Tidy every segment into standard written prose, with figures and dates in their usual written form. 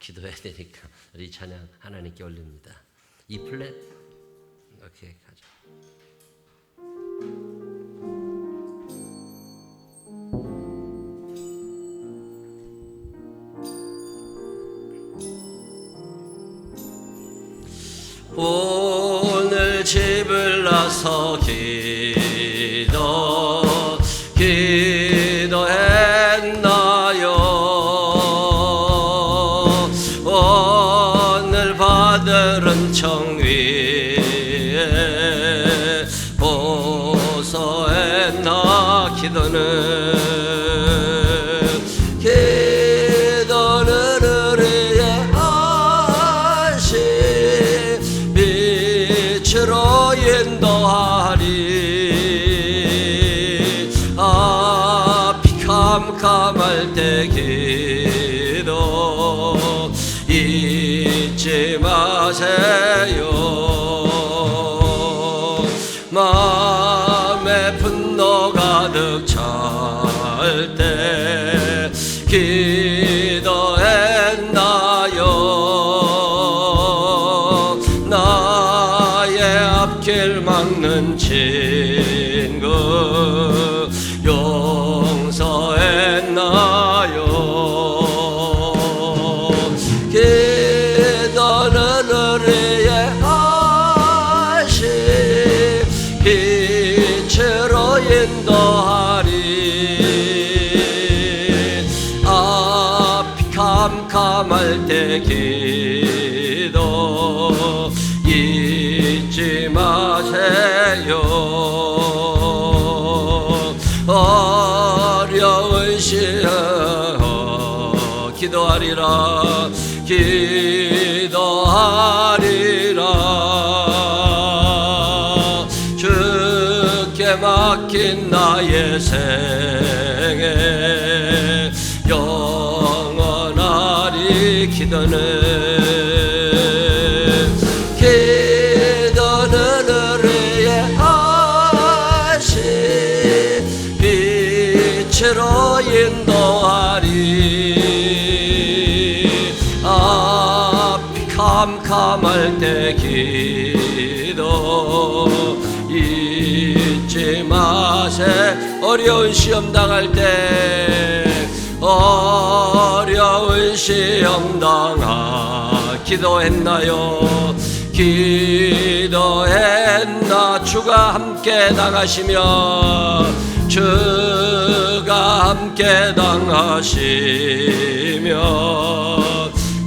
기도해야 되니까 우리 찬양 하나님께 올립니다. E 플랫 이렇게 가죠. 오늘 집을 나서 기도했나요? 오늘 받을 은총 위에 보소했나? 기도는 우리의 하신 빛으로 인도하리. 앞이 캄캄할 때 기도 잊지 마세요. 마음에 분노 가득 찰 때 기도했나요? 나의 앞길 막는 친구 용서했나요? 기도는 우리의 하신 빛으로 인도하리. 앞이 캄캄할 때 기도 잊지 마세요. 어려운 시험 기도하리라. 기도하리라. 주께 맡긴 나의 생애 영원하리. 기도는 우리의 하신 빛으로 인도하리. 앞이 캄캄할 때 기도 잊지 마세. 어려운 시험 당할 때 어려운 시험 당하 기도했나요? 기도했나? 주가 함께 당하시며 주가 함께 당하시며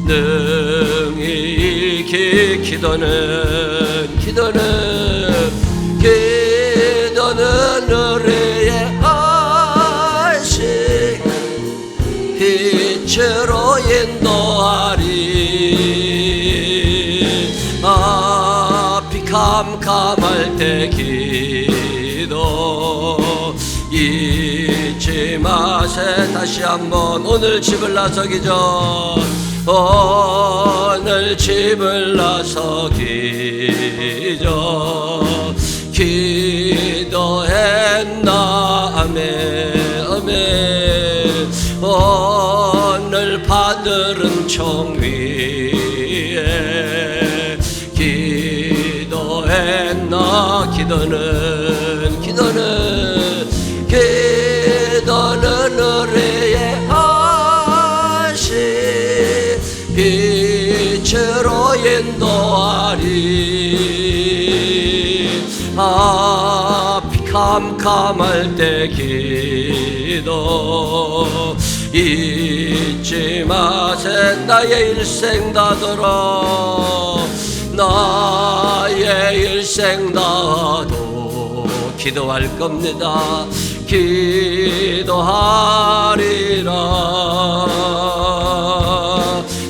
능히 이기. 기도는 우리의 하신 빛으로 인도하리. 앞이 캄캄할 때 기도 잊지 마세. 다시 한번 오늘 집을 나서기죠. 오늘 집을 나서기죠. 기도했나? 아멘 아멘. 오늘 받을 은총 위에 기도했나? 기도는 우리의 하신 빛으로 인도하리. 앞이 캄캄할 때 기도 잊지 마세. 나의 일생 다들어. 나의 일생 다도 기도할 겁니다. 기도하리라.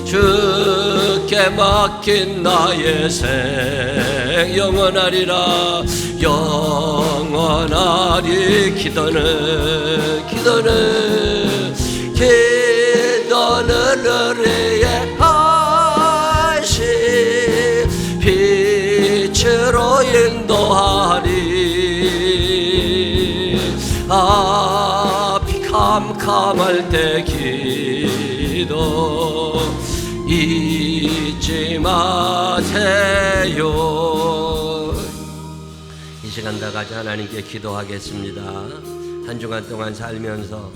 주께 맡긴 나의 생 영원하리라. 영원하리. 기도는 우리의 하신 빛으로 인도하리. 앞이 캄캄할 때 기도 잊지 마세요. 이 시간 다 같이 하나님께 기도하겠습니다. 한 주간 동안 살면서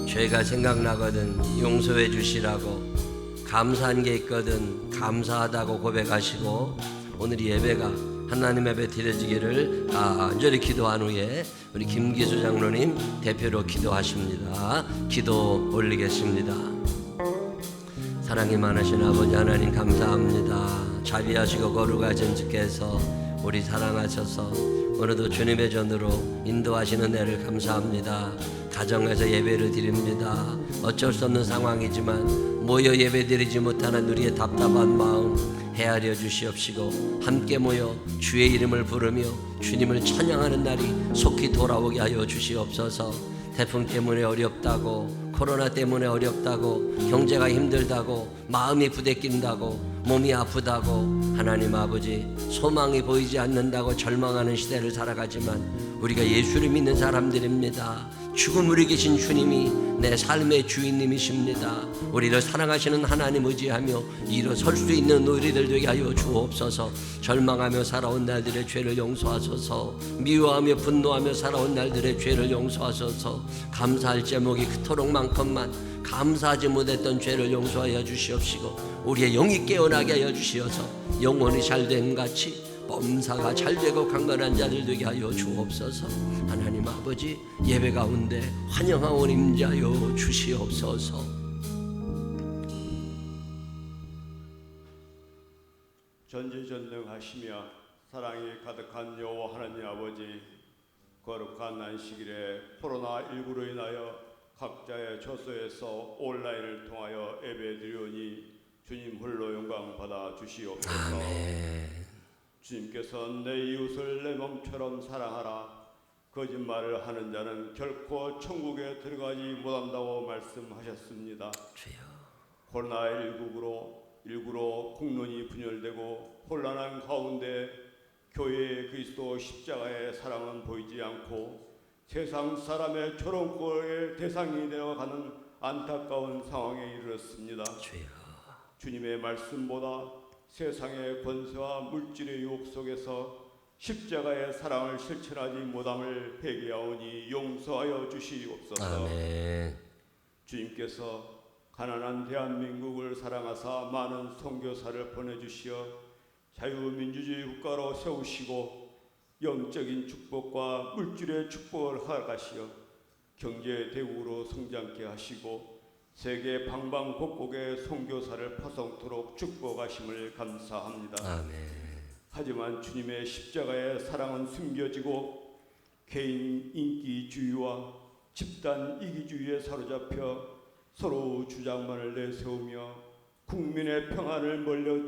죄가 생각나거든 용서해 주시라고, 감사한 게 있거든 감사하다고 고백하시고, 오늘 이 예배가 하나님 앞에 드려지기를 간절히 기도한 후에 우리 김기수 장로님 대표로 기도하십니다. 기도 올리겠습니다. 사랑이 많으신 아버지 하나님 감사합니다. 자비하시고 거룩하신 주께서 우리 사랑하셔서 오늘도 주님의 전으로 인도하시는 애를 감사합니다. 가정에서 예배를 드립니다. 어쩔 수 없는 상황이지만 모여 예배드리지 못하는 우리의 답답한 마음 헤아려 주시옵시고, 함께 모여 주의 이름을 부르며 주님을 찬양하는 날이 속히 돌아오게 하여 주시옵소서. 태풍 때문에 어렵다고, 코로나 때문에 어렵다고, 경제가 힘들다고, 마음이 부대낀다고, 몸이 아프다고, 하나님 아버지 소망이 보이지 않는다고 절망하는 시대를 살아가지만 우리가 예수를 믿는 사람들입니다. 죽음 우리 계신 주님이 내 삶의 주인님이십니다. 우리를 사랑하시는 하나님 의지하며 일어설 수 있는 우리들 되게 하여 주옵소서. 절망하며 살아온 날들의 죄를 용서하소서. 미워하며 분노하며 살아온 날들의 죄를 용서하소서. 감사할 제목이 그토록 많건만 감사하지 못했던 죄를 용서하여 주시옵시고, 우리의 영이 깨어나게 하여 주시어서 영혼이 잘됨 같이 범사가 잘되고 강건한 자들 되게 하여 주옵소서. 하나님 아버지 예배 가운데 환영하오 임자여 주시옵소서. 전지전능하시며 사랑이 가득한 여호와 하나님 아버지, 거룩한 안식일에 코로나19로 인하여 각자의 처소에서 온라인을 통하여 예배드리오니 주님 홀로 영광 받아 주시옵소서. 아멘. 주님께서 내 이웃을 내 몸처럼 사랑하라. 거짓말을 하는 자는 결코 천국에 들어가지 못한다고 말씀하셨습니다. 주여. 코로나19로 국론이 분열되고 혼란한 가운데 교회의 그리스도 십자가의 사랑은 보이지 않고 세상 사람의 조롱거리의 대상이 되어가는 안타까운 상황에 이르렀습니다. 주여. 주님의 말씀보다 세상의 권세와 물질의 유혹 속에서 십자가의 사랑을 실천하지 못함을 회개하오니 용서하여 주시옵소서. 아멘. 주님께서 가난한 대한민국을 사랑하사 많은 선교사를 보내주시어 자유민주주의 국가로 세우시고 영적인 축복과 물질의 축복을 허락하시어 경제 대국으로 성장케 하시고 세계 방방곡곡에 선교사를 파송토록 축복하심을 감사합니다. 아멘. 하지만 주님의 십자가의 사랑은 숨겨지고 개인 인기주의와 집단 이기주의에 사로잡혀 서로 주장만을 내세우며 국민의 평안을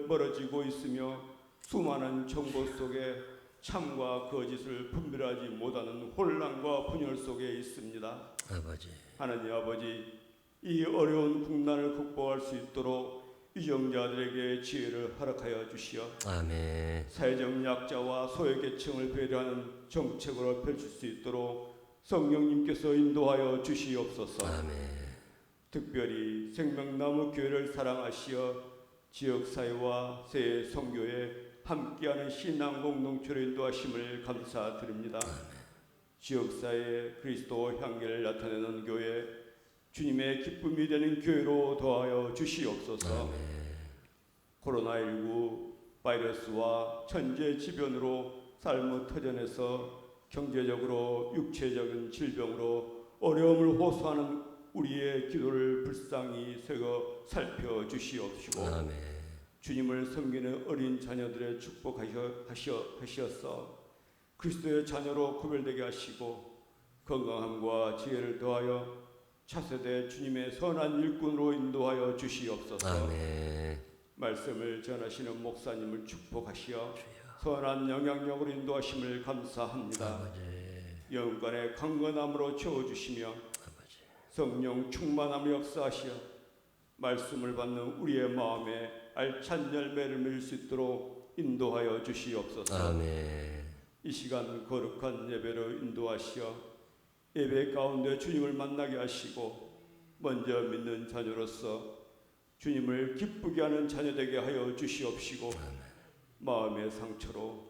멀어지고 있으며 수많은 정보 속에 참과 거짓을 분별하지 못하는 혼란과 분열 속에 있습니다. 아버지. 하나님 아버지, 이 어려운 국난을 극복할 수 있도록 유정자들에게 지혜를 허락하여 주시어 아멘. 사회적 약자와 소외계층을 배려하는 정책으로 펼칠 수 있도록 성령님께서 인도하여 주시옵소서. 아멘. 특별히 생명나무 교회를 사랑하시어 지역사회와 새 선교에 함께하는 신앙 공동체를 인도하심을 감사드립니다. 지역사회에 그리스도 향기를 나타내는 교회, 주님의 기쁨이 되는 교회로 도하여 주시옵소서. 코로나19 바이러스와 천재지변으로 삶의 터전에서 경제적으로 육체적인 질병으로 어려움을 호소하는 우리의 기도를 불쌍히 새겨 살펴주시옵시고 아멘. 주님을 섬기는 어린 자녀들의 축복하시어서 그리스도의 자녀로 구별되게 하시고 건강함과 지혜를 더하여 차세대 주님의 선한 일꾼으로 인도하여 주시옵소서. 아멘. 말씀을 전하시는 목사님을 축복하시어 선한 영향력으로 인도하심을 감사합니다. 아버지. 영간의 강건함으로 채워주시며 성령 충만함을 역사하시어 말씀을 받는 우리의 마음에 알찬 열매를 맺을 수 있도록 인도하여 주시옵소서. 아멘. 이 시간 거룩한 예배로 인도하시어 예배 가운데 주님을 만나게 하시고 먼저 믿는 자녀로서 주님을 기쁘게 하는 자녀 되게 하여 주시옵시고 마음의 상처로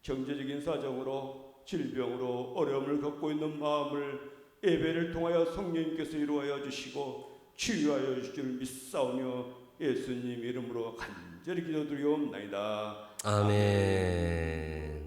경제적인 사정으로 질병으로 어려움을 겪고 있는 마음을 예배를 통하여 성령님께서 이루어야 주시고 치유하여 주실 믿사오며 예수님 이름으로 간절히 기도드리옵나이다. 아멘.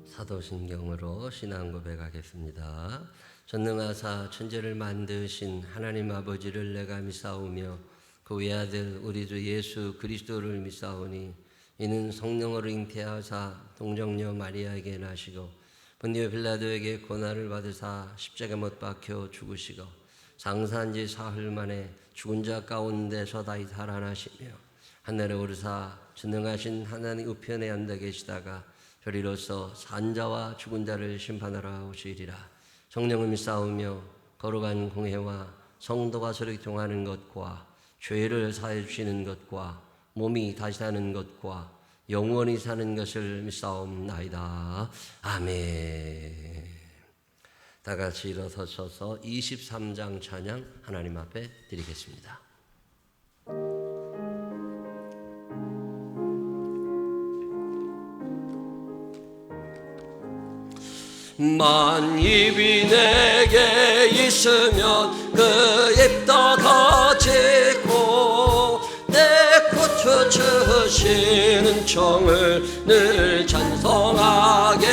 사도신경으로 신앙 고백하겠습니다. 전능하사 천지를 만드신 하나님 아버지를 내가 믿사오며 그 외아들 우리 주 예수 그리스도를 믿사오니 이는 성령으로 잉태하사 동정녀 마리아에게 나시고 본디오 빌라도에게 고난을 받으사 십자가 못 박혀 죽으시고 장사한 지 사흘 만에 죽은 자 가운데서 다시 살아나시며 하늘에 오르사 전능하신 하나님 우편에 앉아 계시다가 저리로서 산자와 죽은 자를 심판하러 오시리라. 성령을 믿사오며 거룩한 공회와 성도가 서로 교통하는 것과 죄를 사해 주시는 것과 몸이 다시 사는 것과 영원히 사는 것을 믿사옵나이다. 아멘. 다 같이 일어서셔서 23장 찬양 하나님 앞에 드리겠습니다. 만입이 내게 있으면 그 입도 거치고 내 고쳐 주시는 청을 늘 찬송하겠네.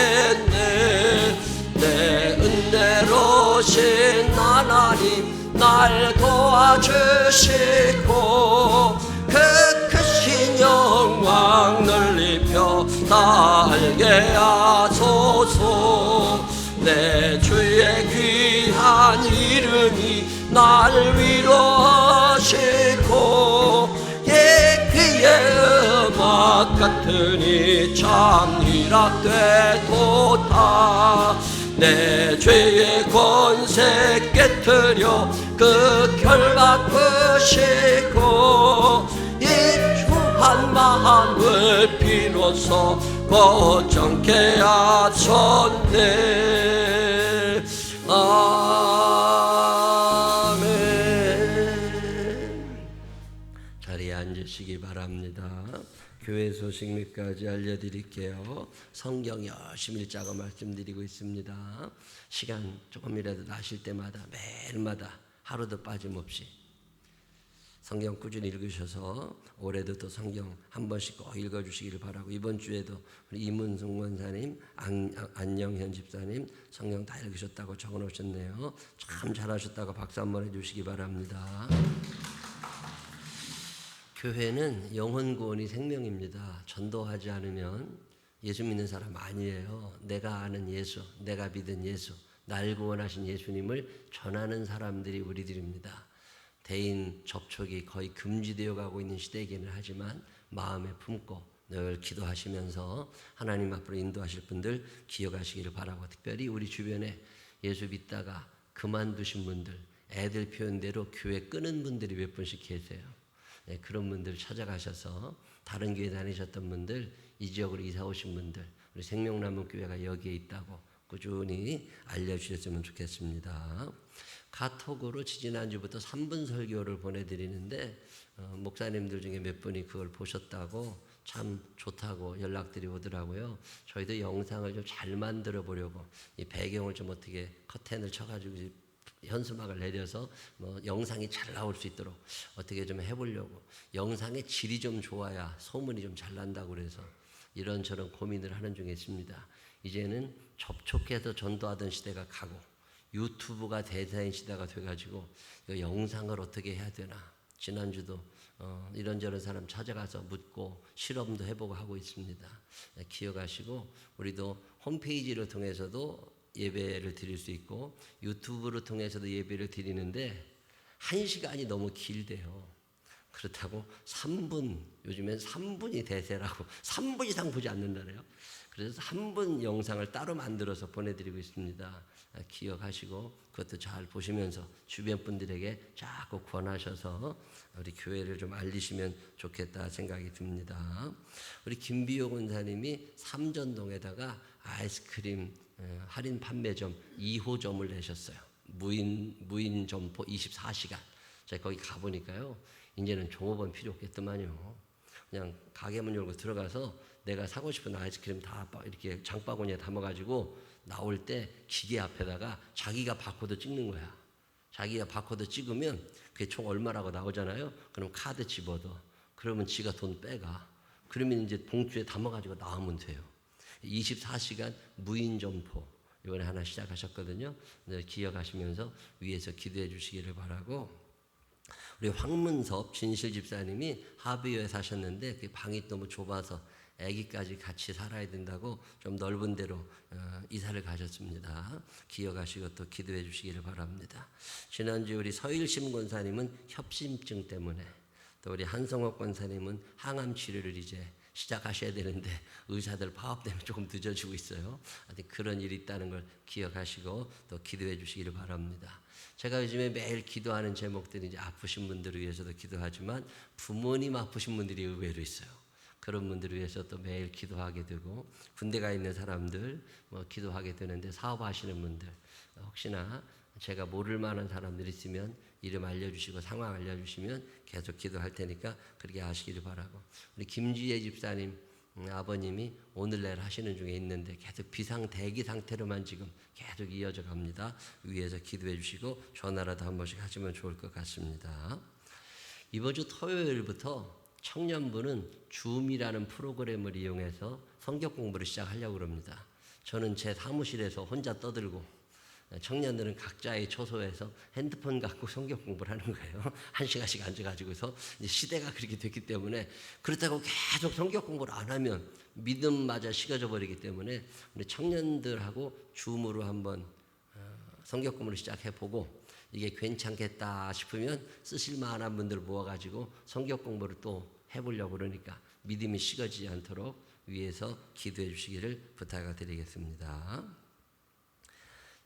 내 은혜로신 하나님 날 도와주시고 그 크신 영광 넓혀 다 알게 하소서. 내 주의 귀한 이름이 날 위로하시고 그의 음악 같으니 참 희락되도다. 내 죄의 권세 깨뜨려 그 결 바꾸시고 이 주한 마음을 비로소 고정케 하셨네. 아멘. 자리에 앉으시기 바랍니다. 교회 소식 몇 가지 알려드릴게요. 성경 열심히 읽자고 말씀드리고 있습니다. 시간 조금이라도 나실 때마다 매일마다 하루도 빠짐없이 성경 꾸준히 읽으셔서 올해도 또 성경 한 번씩 꼭 읽어주시기를 바라고, 이번 주에도 우리 이문승 원사님, 안영현 집사님 성경 다 읽으셨다고 적어놓으셨네요. 참 잘하셨다고 박수 한번 해주시기 바랍니다. 교회는 영혼 구원이 생명입니다. 전도하지 않으면 예수 믿는 사람 아니에요. 내가 아는 예수, 내가 믿은 예수, 날 구원하신 예수님을 전하는 사람들이 우리들입니다. 대인 접촉이 거의 금지되어 가고 있는 시대이기는 하지만 마음에 품고 늘 기도하시면서 하나님 앞으로 인도하실 분들 기억하시기를 바라고, 특별히 우리 주변에 예수 믿다가 그만두신 분들, 애들 표현대로 교회 끄는 분들이 몇 분씩 계세요. 네, 그런 분들 찾아가셔서 다른 교회 다니셨던 분들, 이 지역으로 이사 오신 분들, 우리 생명나무 교회가 여기에 있다고 꾸준히 알려주셨으면 좋겠습니다. 카톡으로 지지난주부터 3분 설교를 보내드리는데 목사님들 중에 몇 분이 그걸 보셨다고 참 좋다고 연락들이 오더라고요. 저희도 영상을 좀 잘 만들어 보려고 이 배경을 좀 어떻게 커튼을 쳐가지고 현수막을 내려서 영상이 잘 나올 수 있도록 어떻게 좀 해보려고, 영상의 질이 좀 좋아야 소문이 좀 잘 난다고 그래서 이런저런 고민을 하는 중에 있습니다. 이제는 접촉해서 전도하던 시대가 가고 유튜브가 대세인 시대가 돼가지고 영상을 어떻게 해야 되나, 지난주도 이런저런 사람 찾아가서 묻고 실험도 해보고 하고 있습니다. 기억하시고 우리도 홈페이지를 통해서도 예배를 드릴 수 있고 유튜브를 통해서도 예배를 드리는데 1시간이 너무 길대요. 그렇다고 3분, 요즘엔 3분이 대세라고 3분 이상 보지 않는다래요. 그래서 3분 영상을 따로 만들어서 보내드리고 있습니다. 기억하시고 그것도 잘 보시면서 주변 분들에게 자꾸 권하셔서 우리 교회를 좀 알리시면 좋겠다 생각이 듭니다. 우리 김비호 권사님이 삼전동에다가 아이스크림 할인 판매점 2호점을 내셨어요. 무인 점포 24시간. 제가 거기 가보니까요, 이제는 종업원 필요 없겠더만요. 그냥 가게 문 열고 들어가서 내가 사고 싶은 아이스크림 다 이렇게 장바구니에 담아가지고 나올 때 기계 앞에다가 자기가 바코드 찍는 거야. 자기가 바코드 찍으면 그게 총 얼마라고 나오잖아요. 그럼 카드 집어넣어. 그러면 지가 돈 빼가. 그러면 이제 봉투에 담아가지고 나오면 돼요. 24시간 무인 점포 이번에 하나 시작하셨거든요. 기억하시면서 위에서 기도해 주시기를 바라고. 우리 황문섭 진실 집사님이 하비오에 사셨는데 그 방이 너무 좁아서 아기까지 같이 살아야 된다고 좀 넓은 데로 이사를 가셨습니다. 기억하시고 또 기도해 주시기를 바랍니다. 지난주 우리 서일심 권사님은 협심증 때문에, 또 우리 한성옥 권사님은 항암 치료를 이제 시작하셔야 되는데 의사들 파업 때문에 조금 늦어지고 있어요. 그런 일이 있다는 걸 기억하시고 또 기도해 주시기를 바랍니다. 제가 요즘에 매일 기도하는 제목들이 이제 아프신 분들을 위해서도 기도하지만 부모님 아프신 분들이 의외로 있어요. 그런 분들을 위해서 또 매일 기도하게 되고, 군대 가 있는 사람들 기도하게 되는데, 사업하시는 분들 혹시나 제가 모를 만한 사람들 있으면 이름 알려주시고 상황 알려주시면 계속 기도할 테니까 그렇게 하시기를 바라고. 우리 김지혜 집사님 아버님이 오늘 내일 하시는 중에 있는데 계속 비상 대기 상태로만 지금 계속 이어져 갑니다. 위에서 기도해 주시고 전화라도 한 번씩 하시면 좋을 것 같습니다. 이번 주 토요일부터 청년부는 줌이라는 프로그램을 이용해서 성경 공부를 시작하려고 합니다. 저는 제 사무실에서 혼자 떠들고, 청년들은 각자의 초소에서 핸드폰 갖고 성경 공부를 하는 거예요. 1시간씩 앉아가지고서. 이제 시대가 그렇게 됐기 때문에, 그렇다고 계속 성경 공부를 안 하면 믿음마저 식어져 버리기 때문에 우리 청년들하고 줌으로 한번 성경 공부를 시작해보고, 이게 괜찮겠다 싶으면 쓰실 만한 분들 모아가지고 성경 공부를 또 해보려고 그러니까 믿음이 식어지지 않도록 위에서 기도해 주시기를 부탁드리겠습니다.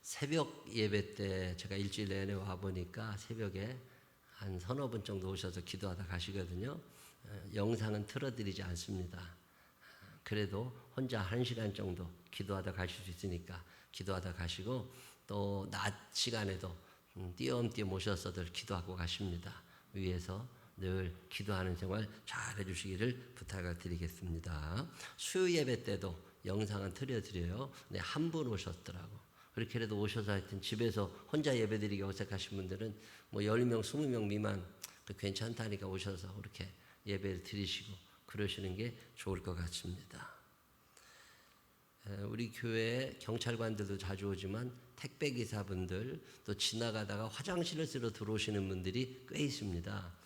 새벽 예배 때 제가 일주일 내내 와보니까 새벽에 한 서너 분 정도 오셔서 기도하다 가시거든요. 영상은 틀어드리지 않습니다. 그래도 혼자 1시간 정도 기도하다 가실 수 있으니까 기도하다 가시고, 또 낮 시간에도 띄엄띄엄 오셔서들 기도하고 가십니다. 위에서 늘 기도하는 생활 잘 해주시기를 부탁을 드리겠습니다. 수요 예배 때도 영상은 틀어드려요. 근데 한 분 오셨더라고. 그렇게라도 오셔서 하여튼 집에서 혼자 예배드리기 어색하신 분들은 10명, 20명 미만 괜찮다니까 오셔서 그렇게 예배를 드리시고 그러시는 게 좋을 것 같습니다. 우리 교회 경찰관들도 자주 오지만 택배기사분들, 또 지나가다가 화장실을 쓰러 들어오시는 분들이 꽤 있습니다.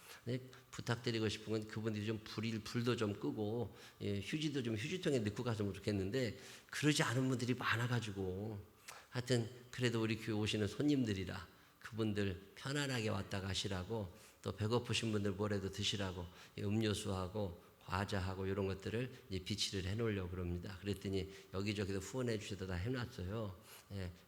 부탁드리고 싶은 건 그분들이 좀 불도 좀 끄고 휴지도 좀 휴지통에 넣고 갔으면 좋겠는데, 그러지 않은 분들이 많아가지고, 하여튼 그래도 우리 교회 오시는 손님들이라 그분들 편안하게 왔다 가시라고, 또 배고프신 분들 뭐라도 드시라고 음료수하고 과자하고 이런 것들을 이제 비치를 해놓으려고 그럽니다. 그랬더니 여기저기도 후원해 주셔서 다 해놨어요.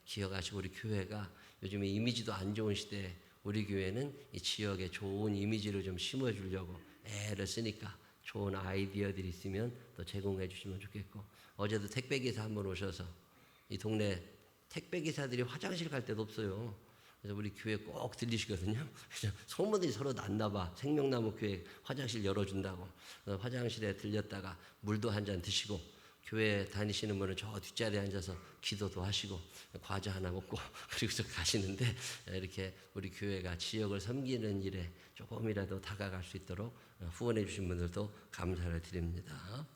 기억하시고, 우리 교회가 요즘에 이미지도 안 좋은 시대에 우리 교회는 이 지역에 좋은 이미지를 좀 심어주려고 애를 쓰니까 좋은 아이디어들이 있으면 또 제공해 주시면 좋겠고, 어제도 택배기사 한 번 오셔서 이 동네 택배기사들이 화장실 갈 데도 없어요. 그래서 우리 교회 꼭 들리시거든요. 그래서 소문들이 서로 났나 봐. 생명나무 교회 화장실 열어준다고. 화장실에 들렸다가 물도 한 잔 드시고, 교회 다니시는 분은 저 뒷자리에 앉아서 기도도 하시고 과자 하나 먹고 그리고서 가시는데, 이렇게 우리 교회가 지역을 섬기는 일에 조금이라도 다가갈 수 있도록 후원해 주신 분들도 감사를 드립니다.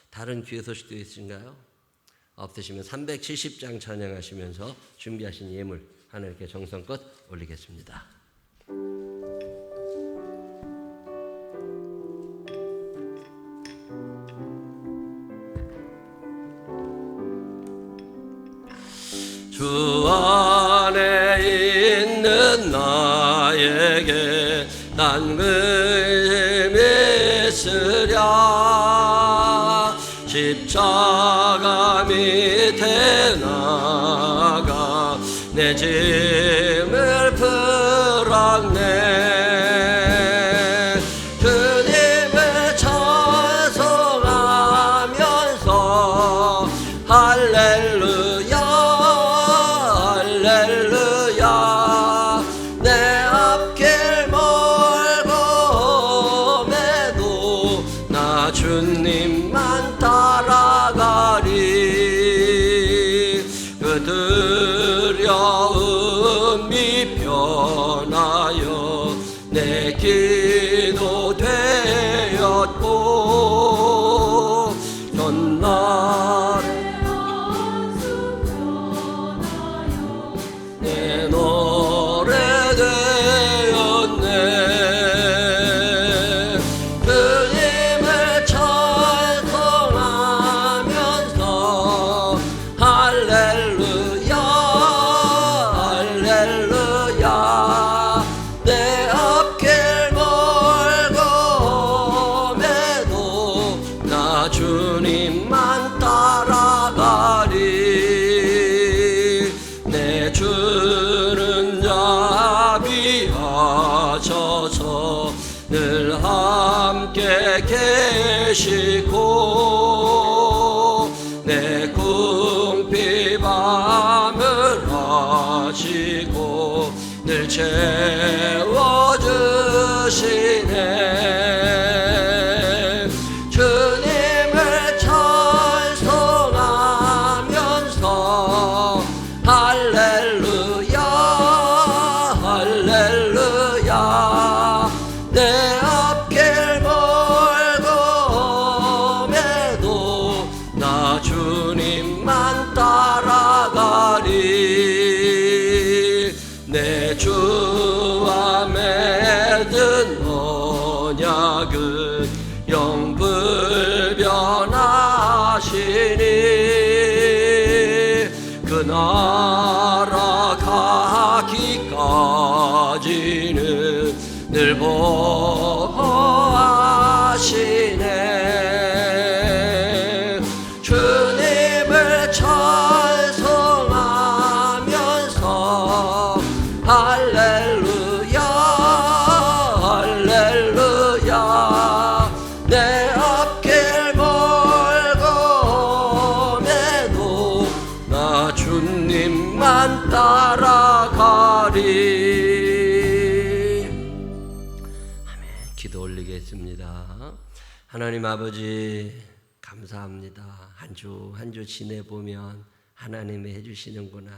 다른 교회 소식도 있으신가요? 없으시면 370장 찬양하시면서 준비하신 예물 하나님께 정성껏 올리겠습니다. 주 안에 있는 나에게 난 쓰랴 십자가 밑에 나가 내 짐을 풀었네 주님을 찬송하면서 할렐루야 할렐루야 내 앞길 멀고 매도 나 주님만 따라가리 그 두려움이 변하여 내 기도 되었고 전날에 내 노래 되었네 주님을 찬송하면서 할렐루야 할렐루야 내 앞길 멀고 매도 나 주님만 따라가리 내 주는 자비하셔서 늘 함께 계시고 내 궁핍 밤을 하시고 늘 채워주시네 주님을 찬송하면서 할렐루야 할렐루야 내 앞길 멀고 매도 나 주님만 따라가리 내 주와 맺은 언약은 영불변하시니 그 나라 가기까지는 늘 보호하시네 주님을 찬송하면서 할렐루야 할렐루야 내 앞길 멀고 매도 나 주님만 따라가리 기도 올리겠습니다. 하나님 아버지 감사합니다. 한 주 한 주 지내보면 하나님이 해주시는구나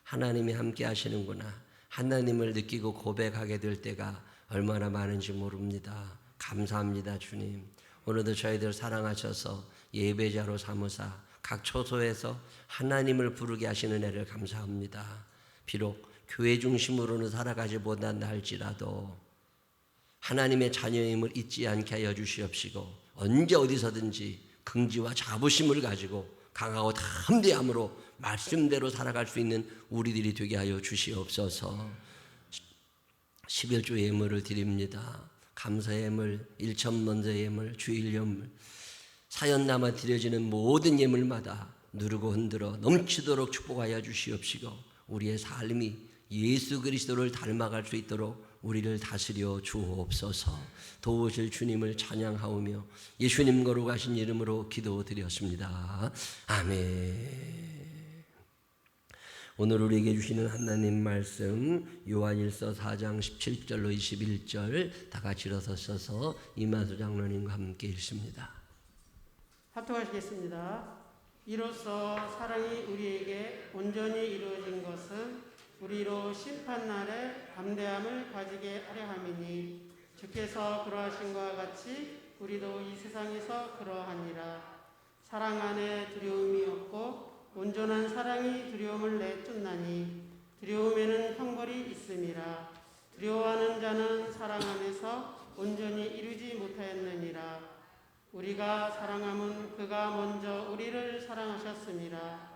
하나님이 함께 하시는구나 하나님을 느끼고 고백하게 될 때가 얼마나 많은지 모릅니다. 감사합니다 주님. 오늘도 저희들 사랑하셔서 예배자로 삼으사 각 초소에서 하나님을 부르게 하시는 애를 감사합니다. 비록 교회 중심으로는 살아가지 못한다 할지라도 하나님의 자녀임을 잊지 않게 하여 주시옵시고 언제 어디서든지 긍지와 자부심을 가지고 강하고 담대함으로 말씀대로 살아갈 수 있는 우리들이 되게 하여 주시옵소서. 11조 예물을 드립니다. 감사 예물, 일천 먼저 예물, 주일 예물, 사연남아 드려지는 모든 예물마다 누르고 흔들어 넘치도록 축복하여 주시옵시고 우리의 삶이 예수 그리스도를 닮아갈 수 있도록 우리를 다스려 주옵소서. 도우실 주님을 찬양하오며 예수님 거룩하신 이름으로 기도드렸습니다. 아멘. 오늘 우리에게 주시는 하나님 말씀 요한일서 4장 17절로 21절 다 같이 일어서셔서 이만수 장로님과 함께 읽습니다. 합독하시겠습니다. 이로써 사랑이 우리에게 온전히 이루어진 것은 우리로 심판날에 담대함을 가지게 하려 함이니 주께서 그러하신 것과 같이 우리도 이 세상에서 그러하니라. 사랑 안에 두려움이 없고 온전한 사랑이 두려움을 내쫓나니 두려움에는 형벌이 있음이라. 두려워하는 자는 사랑 안에서 온전히 이루지 못하였느니라. 우리가 사랑함은 그가 먼저 우리를 사랑하셨음이라.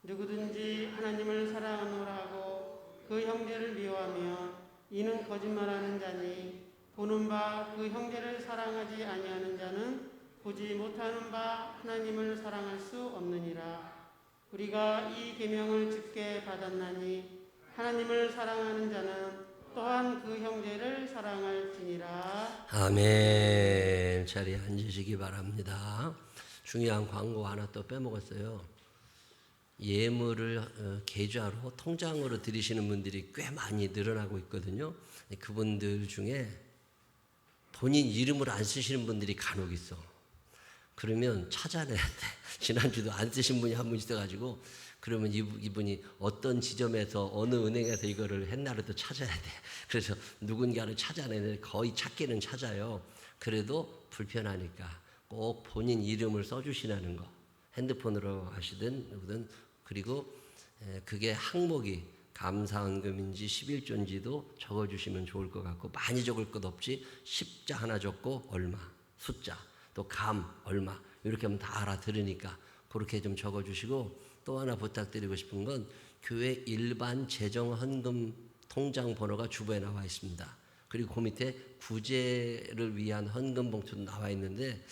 누구든지 하나님을 사랑하노라 하고 그 형제를 미워하며 이는 거짓말하는 자니 보는 바 그 형제를 사랑하지 아니하는 자는 보지 못하는 바 하나님을 사랑할 수 없느니라. 우리가 이 계명을 주께 받았나니 하나님을 사랑하는 자는 또한 그 형제를 사랑할지니라. 아멘. 자리에 앉으시기 바랍니다. 중요한 광고 하나 또 빼먹었어요. 예물을 계좌로 통장으로 드리시는 분들이 꽤 많이 늘어나고 있거든요. 그분들 중에 본인 이름을 안 쓰시는 분들이 간혹 있어. 그러면 찾아내야 돼. 지난주도 안 쓰신 분이 한 분 있어가지고 그러면 이분이 어떤 지점에서 어느 은행에서 이거를 했나를 또 찾아야 돼. 그래서 누군가를 찾아내는데 거의 찾기는 찾아요. 그래도 불편하니까 꼭 본인 이름을 써주시라는 거. 핸드폰으로 하시든 누구든. 그리고 그게 항목이 감사헌금인지 11조인지도 적어주시면 좋을 것 같고, 많이 적을 것 없지. 십자 하나 적고 얼마, 숫자, 또 감 얼마, 이렇게 하면 다 알아들으니까 그렇게 좀 적어주시고, 또 하나 부탁드리고 싶은 건 교회 일반 재정 헌금 통장 번호가 주보에 나와 있습니다. 그리고 그 밑에 구제를 위한 헌금 봉투도 나와 있는데,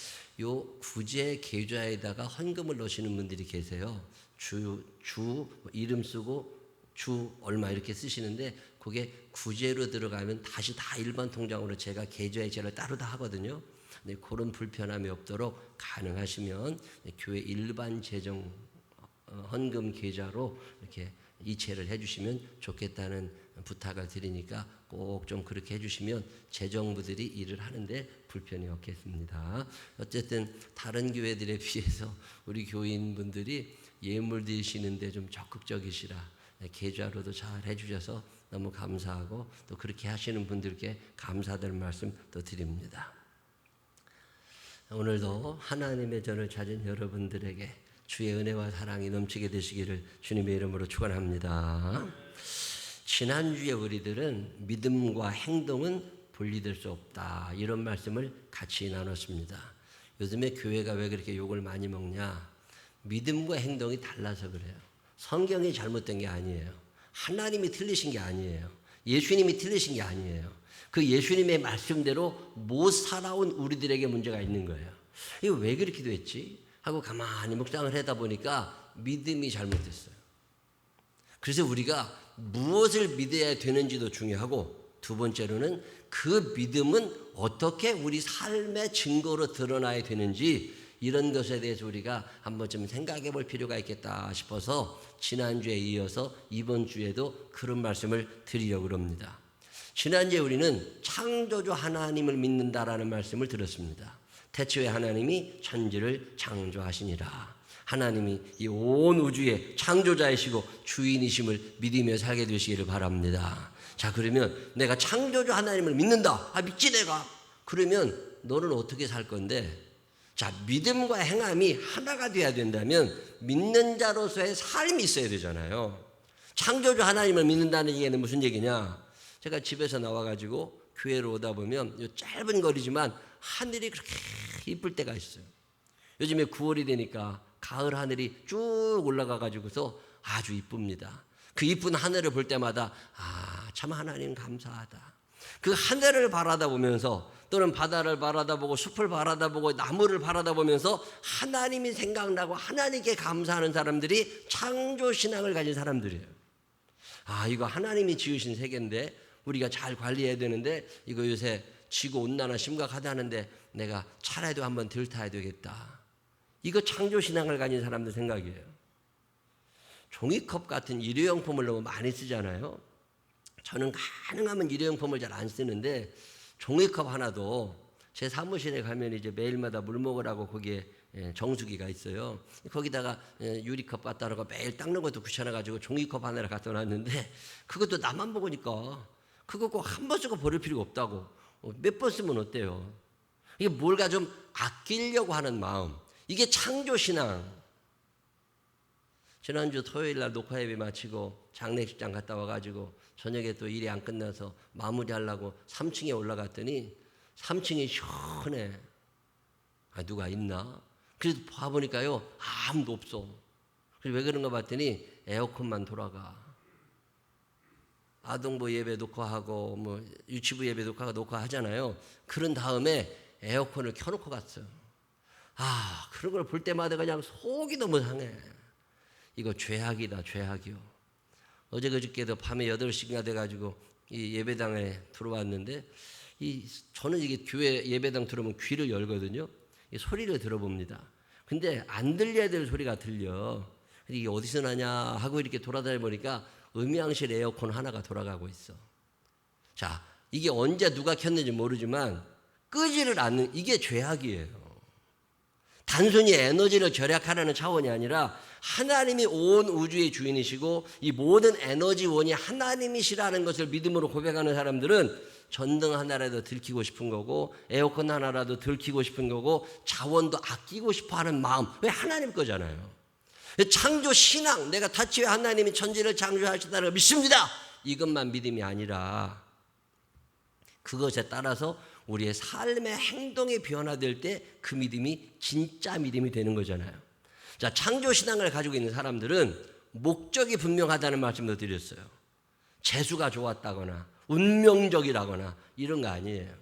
요 구제 계좌에다가 헌금을 넣으시는 분들이 계세요. 주 이름 쓰고 주 얼마 이렇게 쓰시는데, 그게 구제로 들어가면 다시 다 일반 통장으로 제가 계좌에 제를 따로 다 하거든요. 네, 그런 불편함이 없도록 가능하시면 교회 일반 재정 헌금 계좌로 이렇게 이체를 해주시면 좋겠다는 부탁을 드리니까 꼭 좀 그렇게 해주시면 재정부들이 일을 하는데 불편이 없겠습니다. 어쨌든 다른 교회들에 비해서 우리 교인분들이 예물 드시는데 좀 적극적이시라 계좌로도 잘 해주셔서 너무 감사하고, 또 그렇게 하시는 분들께 감사드릴 말씀 또 드립니다. 오늘도 하나님의 전을 찾은 여러분들에게 주의 은혜와 사랑이 넘치게 되시기를 주님의 이름으로 축원합니다. 지난주에 우리들은 믿음과 행동은 분리될 수 없다, 이런 말씀을 같이 나눴습니다. 요즘에 교회가 왜 그렇게 욕을 많이 먹냐? 믿음과 행동이 달라서 그래요. 성경이 잘못된 게 아니에요. 하나님이 틀리신 게 아니에요. 예수님이 틀리신 게 아니에요. 그 예수님의 말씀대로 못 살아온 우리들에게 문제가 있는 거예요. 이거 왜 그렇게 됐지? 하고 가만히 묵상을 하다 보니까 믿음이 잘못됐어요. 그래서 우리가 무엇을 믿어야 되는지도 중요하고, 두 번째로는 그 믿음은 어떻게 우리 삶의 증거로 드러나야 되는지, 이런 것에 대해서 우리가 한번쯤 생각해 볼 필요가 있겠다 싶어서 지난주에 이어서 이번 주에도 그런 말씀을 드리려고 합니다. 지난주에 우리는 창조주 하나님을 믿는다라는 말씀을 들었습니다. 태초에 하나님이 천지를 창조하시니라. 하나님이 이 온 우주의 창조자이시고 주인이심을 믿으며 살게 되시기를 바랍니다. 자, 그러면 내가 창조주 하나님을 믿는다. 믿지 내가. 그러면 너는 어떻게 살 건데? 자, 믿음과 행함이 하나가 돼야 된다면 믿는 자로서의 삶이 있어야 되잖아요. 창조주 하나님을 믿는다는 얘기는 무슨 얘기냐? 제가 집에서 나와가지고 교회로 오다 보면 요 짧은 거리지만 하늘이 그렇게 이쁠 때가 있어요. 요즘에 9월이 되니까 가을 하늘이 쭉 올라가가지고서 아주 이쁩니다. 그 이쁜 하늘을 볼 때마다 참 하나님 감사하다. 그 하늘을 바라다보면서, 또는 바다를 바라다보고 숲을 바라다보고 나무를 바라다보면서 하나님이 생각나고 하나님께 감사하는 사람들이 창조신앙을 가진 사람들이에요. 이거 하나님이 지으신 세계인데 우리가 잘 관리해야 되는데, 이거 요새 지구온난화 심각하다는데 내가 차라도 한번 들타야 되겠다. 이거 창조신앙을 가진 사람들 생각이에요. 종이컵 같은 일회용품을 너무 많이 쓰잖아요. 저는 가능하면 일회용품을 잘 안 쓰는데, 종이컵 하나도 제 사무실에 가면 이제 매일마다 물 먹으라고 거기에 정수기가 있어요. 거기다가 유리컵 갖다 놓고 매일 닦는 것도 귀찮아가지고 종이컵 하나를 갖다 놨는데, 그것도 나만 먹으니까 그거 꼭 한 번 쓰고 버릴 필요가 없다고. 몇 번 쓰면 어때요? 이게 뭘가 좀 아끼려고 하는 마음, 이게 창조신앙. 지난주 토요일 날 녹화 예배 마치고 장례식장 갔다 와가지고 저녁에 또 일이 안 끝나서 마무리하려고 3층에 올라갔더니 3층이 시원해. 누가 있나? 그래서 봐보니까요, 아무도 없어. 그래서 왜 그런가 봤더니 에어컨만 돌아가. 아동부 예배 녹화하고 뭐 유치부 예배 녹화하잖아요. 그런 다음에 에어컨을 켜놓고 갔어요. 그런 걸 볼 때마다 그냥 속이 너무 상해. 이거 죄악이다, 죄악이요. 어제 그저께도 밤에 8시가 돼가지고 이 예배당에 들어왔는데 저는 이게 교회 예배당 들어오면 귀를 열거든요. 이 소리를 들어봅니다. 근데 안 들려야 될 소리가 들려. 근데 이게 어디서 나냐 하고 이렇게 돌아다니 보니까 음향실 에어컨 하나가 돌아가고 있어. 자, 이게 언제 누가 켰는지 모르지만 끄지를 않는, 이게 죄악이에요. 단순히 에너지를 절약하라는 차원이 아니라 하나님이 온 우주의 주인이시고 이 모든 에너지원이 하나님이시라는 것을 믿음으로 고백하는 사람들은 전등 하나라도 들키고 싶은 거고 에어컨 하나라도 들키고 싶은 거고 자원도 아끼고 싶어 하는 마음. 왜? 하나님 거잖아요. 창조 신앙, 내가 타치에 하나님이 천지를 창조하시다는 걸 믿습니다. 이것만 믿음이 아니라 그것에 따라서 우리의 삶의 행동이 변화될 때 그 믿음이 진짜 믿음이 되는 거잖아요. 자, 창조 신앙을 가지고 있는 사람들은 목적이 분명하다는 말씀도 드렸어요. 재수가 좋았다거나 운명적이라거나 이런 거 아니에요.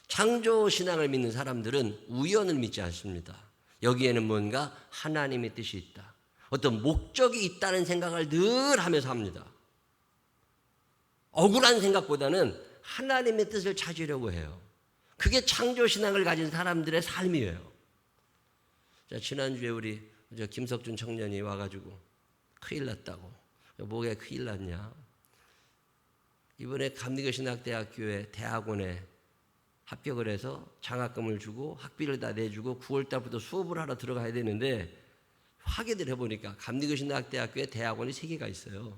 창조 신앙을 믿는 사람들은 우연을 믿지 않습니다. 여기에는 뭔가 하나님의 뜻이 있다. 어떤 목적이 있다는 생각을 늘 하면서 합니다. 억울한 생각보다는 하나님의 뜻을 찾으려고 해요. 그게 창조신앙을 가진 사람들의 삶이에요. 자, 지난주에 우리 김석준 청년이 와가지고 큰일 났다고. 뭐가 큰일 났냐. 이번에 감리교신학대학교에 대학원에 합격을 해서 장학금을 주고 학비를 다 내주고 9월 달부터 수업을 하러 들어가야 되는데 확인을 해보니까 감리교신학대학교에 대학원이 3개가 있어요.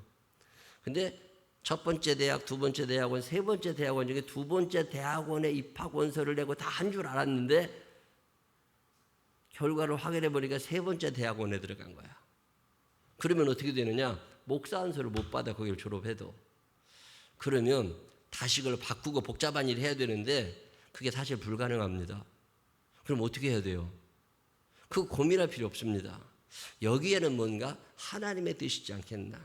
근데 첫 번째 대학, 두 번째 대학원, 세 번째 대학원 중에 두 번째 대학원에 입학 원서를 내고 다 한 줄 알았는데 결과를 확인해 보니까 세 번째 대학원에 들어간 거야. 그러면 어떻게 되느냐? 목사 안수를 못 받아, 거기를 졸업해도. 그러면 다시 그걸 바꾸고 복잡한 일을 해야 되는데 그게 사실 불가능합니다. 그럼 어떻게 해야 돼요? 그거 고민할 필요 없습니다. 여기에는 뭔가 하나님의 뜻이지 않겠나.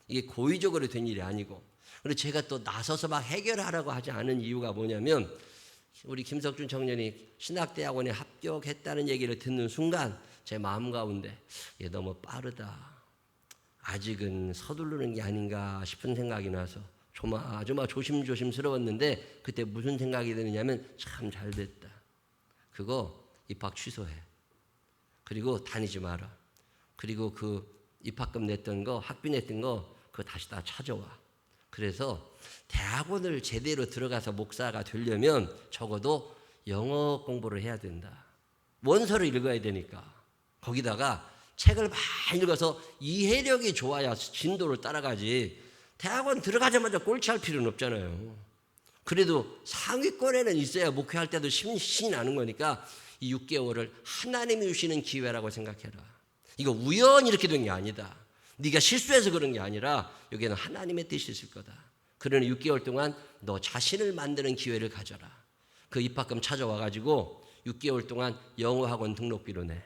이게 고의적으로 된 일이 아니고. 그리고 제가 또 나서서 막 해결하라고 하지 않은 이유가 뭐냐면 우리 김석준 청년이 신학대학원에 합격했다는 얘기를 듣는 순간 제 마음 가운데 얘 너무 빠르다. 아직은 서두르는 게 아닌가 싶은 생각이 나서 조마조마 조심스러웠는데 그때 무슨 생각이 드느냐면 참 잘 됐다. 그거 입학 취소해. 그리고 다니지 마라. 그리고 그 입학금 냈던 거, 학비 냈던 거 그거 다시 다 찾아와. 그래서 대학원을 제대로 들어가서 목사가 되려면 적어도 영어 공부를 해야 된다. 원서를 읽어야 되니까. 거기다가 책을 많이 읽어서 이해력이 좋아야 진도를 따라가지. 대학원 들어가자마자 꼴찌할 필요는 없잖아요. 그래도 상위권에는 있어야 목회할 때도 신이 나는 거니까 이 6개월을 하나님이 주시는 기회라고 생각해라. 이거 우연히 이렇게 된 게 아니다. 네가 실수해서 그런 게 아니라 여기에는 하나님의 뜻이 있을 거다. 그러니 6개월 동안 너 자신을 만드는 기회를 가져라. 그 입학금 찾아와가지고 6개월 동안 영어학원 등록비로 내.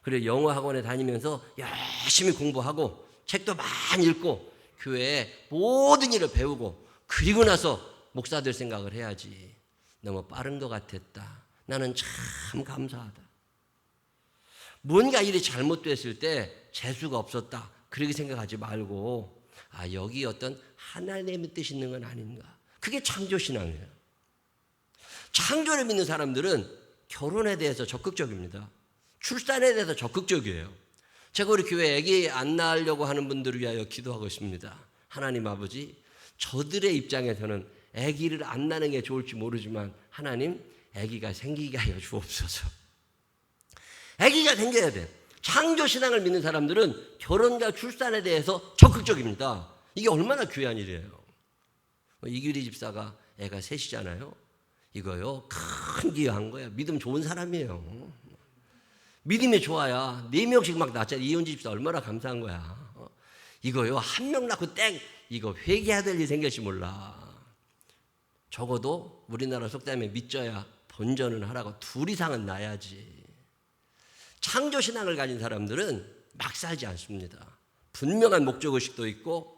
그리고 영어학원에 다니면서 열심히 공부하고 책도 많이 읽고 교회에 모든 일을 배우고 그리고 나서 목사 될 생각을 해야지. 너무 빠른 것 같았다. 나는 참 감사하다. 뭔가 일이 잘못됐을 때 재수가 없었다. 그렇게 생각하지 말고 여기 어떤 하나님의 뜻이 있는 건 아닌가. 그게 창조신앙이에요. 창조를 믿는 사람들은 결혼에 대해서 적극적입니다. 출산에 대해서 적극적이에요. 제가 우리 교회 아기 안 낳으려고 하는 분들을 위하여 기도하고 있습니다. 하나님 아버지, 저들의 입장에서는 아기를 안 낳는 게 좋을지 모르지만 하나님, 아기가 생기게 하여 주옵소서. 아기가 생겨야 돼. 창조신앙을 믿는 사람들은 결혼과 출산에 대해서 적극적입니다. 이게 얼마나 귀한 일이에요. 이규리 집사가 애가 셋이잖아요. 이거요, 큰 귀한 거야. 믿음 좋은 사람이에요. 믿음이 좋아야 4명씩 막 낳았잖아요. 이혼지 집사 얼마나 감사한 거야. 이거요, 1명 낳고 땡! 이거 회개해야 될 일이 생길지 몰라. 적어도 우리나라 속담에 믿져야 본전은 하라고 2 이상은 낳아야지. 창조신앙을 가진 사람들은 막 살지 않습니다. 분명한 목적의식도 있고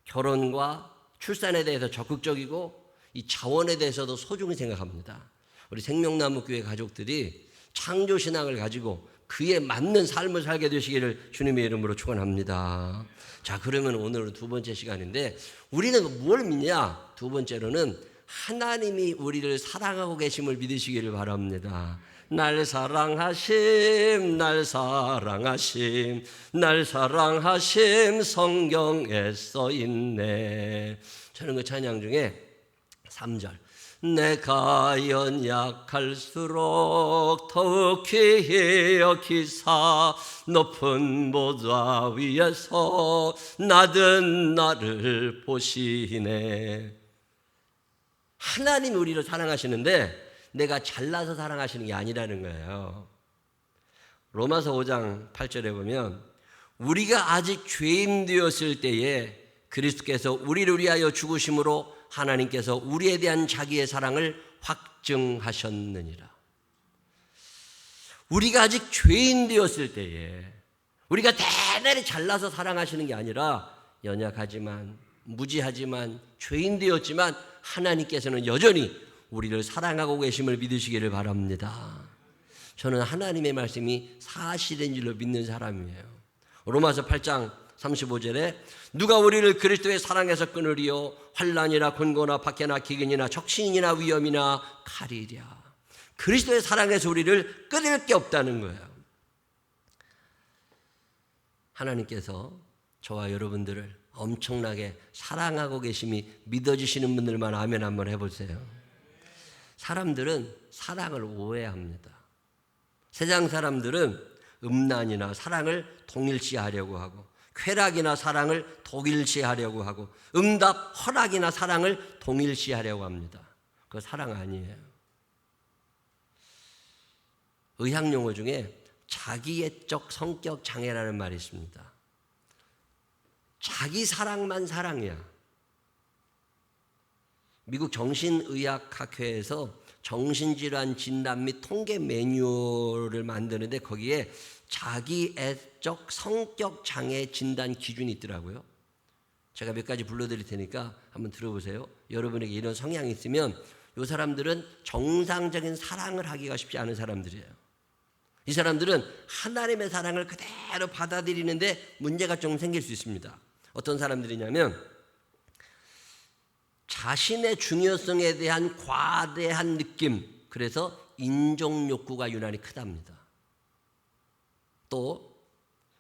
결혼과 출산에 대해서 적극적이고 이 자원에 대해서도 소중히 생각합니다. 우리 생명나무 교회 가족들이 창조신앙을 가지고 그에 맞는 삶을 살게 되시기를 주님의 이름으로 축원합니다. 자, 그러면 오늘은 두 번째 시간인데 우리는 뭘 믿냐? 두 번째로는 하나님이 우리를 사랑하고 계심을 믿으시기를 바랍니다. 날 사랑하심, 날 사랑하심, 날 사랑하심 성경에 써있네. 저는 그 찬양 중에 3절 내가 연약할수록 더욱 귀히 여기사 높은 보좌 위에서 나든 나를 보시네. 하나님이 우리를 사랑하시는데 내가 잘나서 사랑하시는 게 아니라는 거예요. 로마서 5장 8절에 보면 우리가 아직 죄인 되었을 때에 그리스도께서 우리를 위하여 죽으심으로 하나님께서 우리에 대한 자기의 사랑을 확증하셨느니라. 우리가 아직 죄인 되었을 때에 우리가 대단히 잘나서 사랑하시는 게 아니라 연약하지만 무지하지만 죄인 되었지만 하나님께서는 여전히 우리를 사랑하고 계심을 믿으시기를 바랍니다. 저는 하나님의 말씀이 사실인 줄로 믿는 사람이에요. 로마서 8장 35절에 누가 우리를 그리스도의 사랑에서 끊으리요 환난이나 곤고나 박해나 기근이나 적신이나 위험이나 칼이랴. 그리스도의 사랑에서 우리를 끊을 게 없다는 거예요. 하나님께서 저와 여러분들을 엄청나게 사랑하고 계심이 믿어지시는 분들만 아멘 한번 해보세요. 사람들은 사랑을 오해합니다. 세상 사람들은 음란이나 사랑을 동일시하려고 하고 쾌락이나 사랑을 동일시하려고 하고 응답, 허락이나 사랑을 동일시하려고 합니다. 그거 사랑 아니에요. 의학 용어 중에 자기애적 성격 장애라는 말이 있습니다. 자기 사랑만 사랑이야. 미국 정신의학학회에서 정신질환 진단 및 통계 매뉴얼을 만드는데 거기에 자기애적 성격 장애 진단 기준이 있더라고요. 제가 몇 가지 불러드릴 테니까 한번 들어보세요. 여러분에게 이런 성향이 있으면 이 사람들은 정상적인 사랑을 하기가 쉽지 않은 사람들이에요. 이 사람들은 하나님의 사랑을 그대로 받아들이는데 문제가 좀 생길 수 있습니다. 어떤 사람들이냐면 자신의 중요성에 대한 과대한 느낌, 그래서 인종 욕구가 유난히 크답니다. 또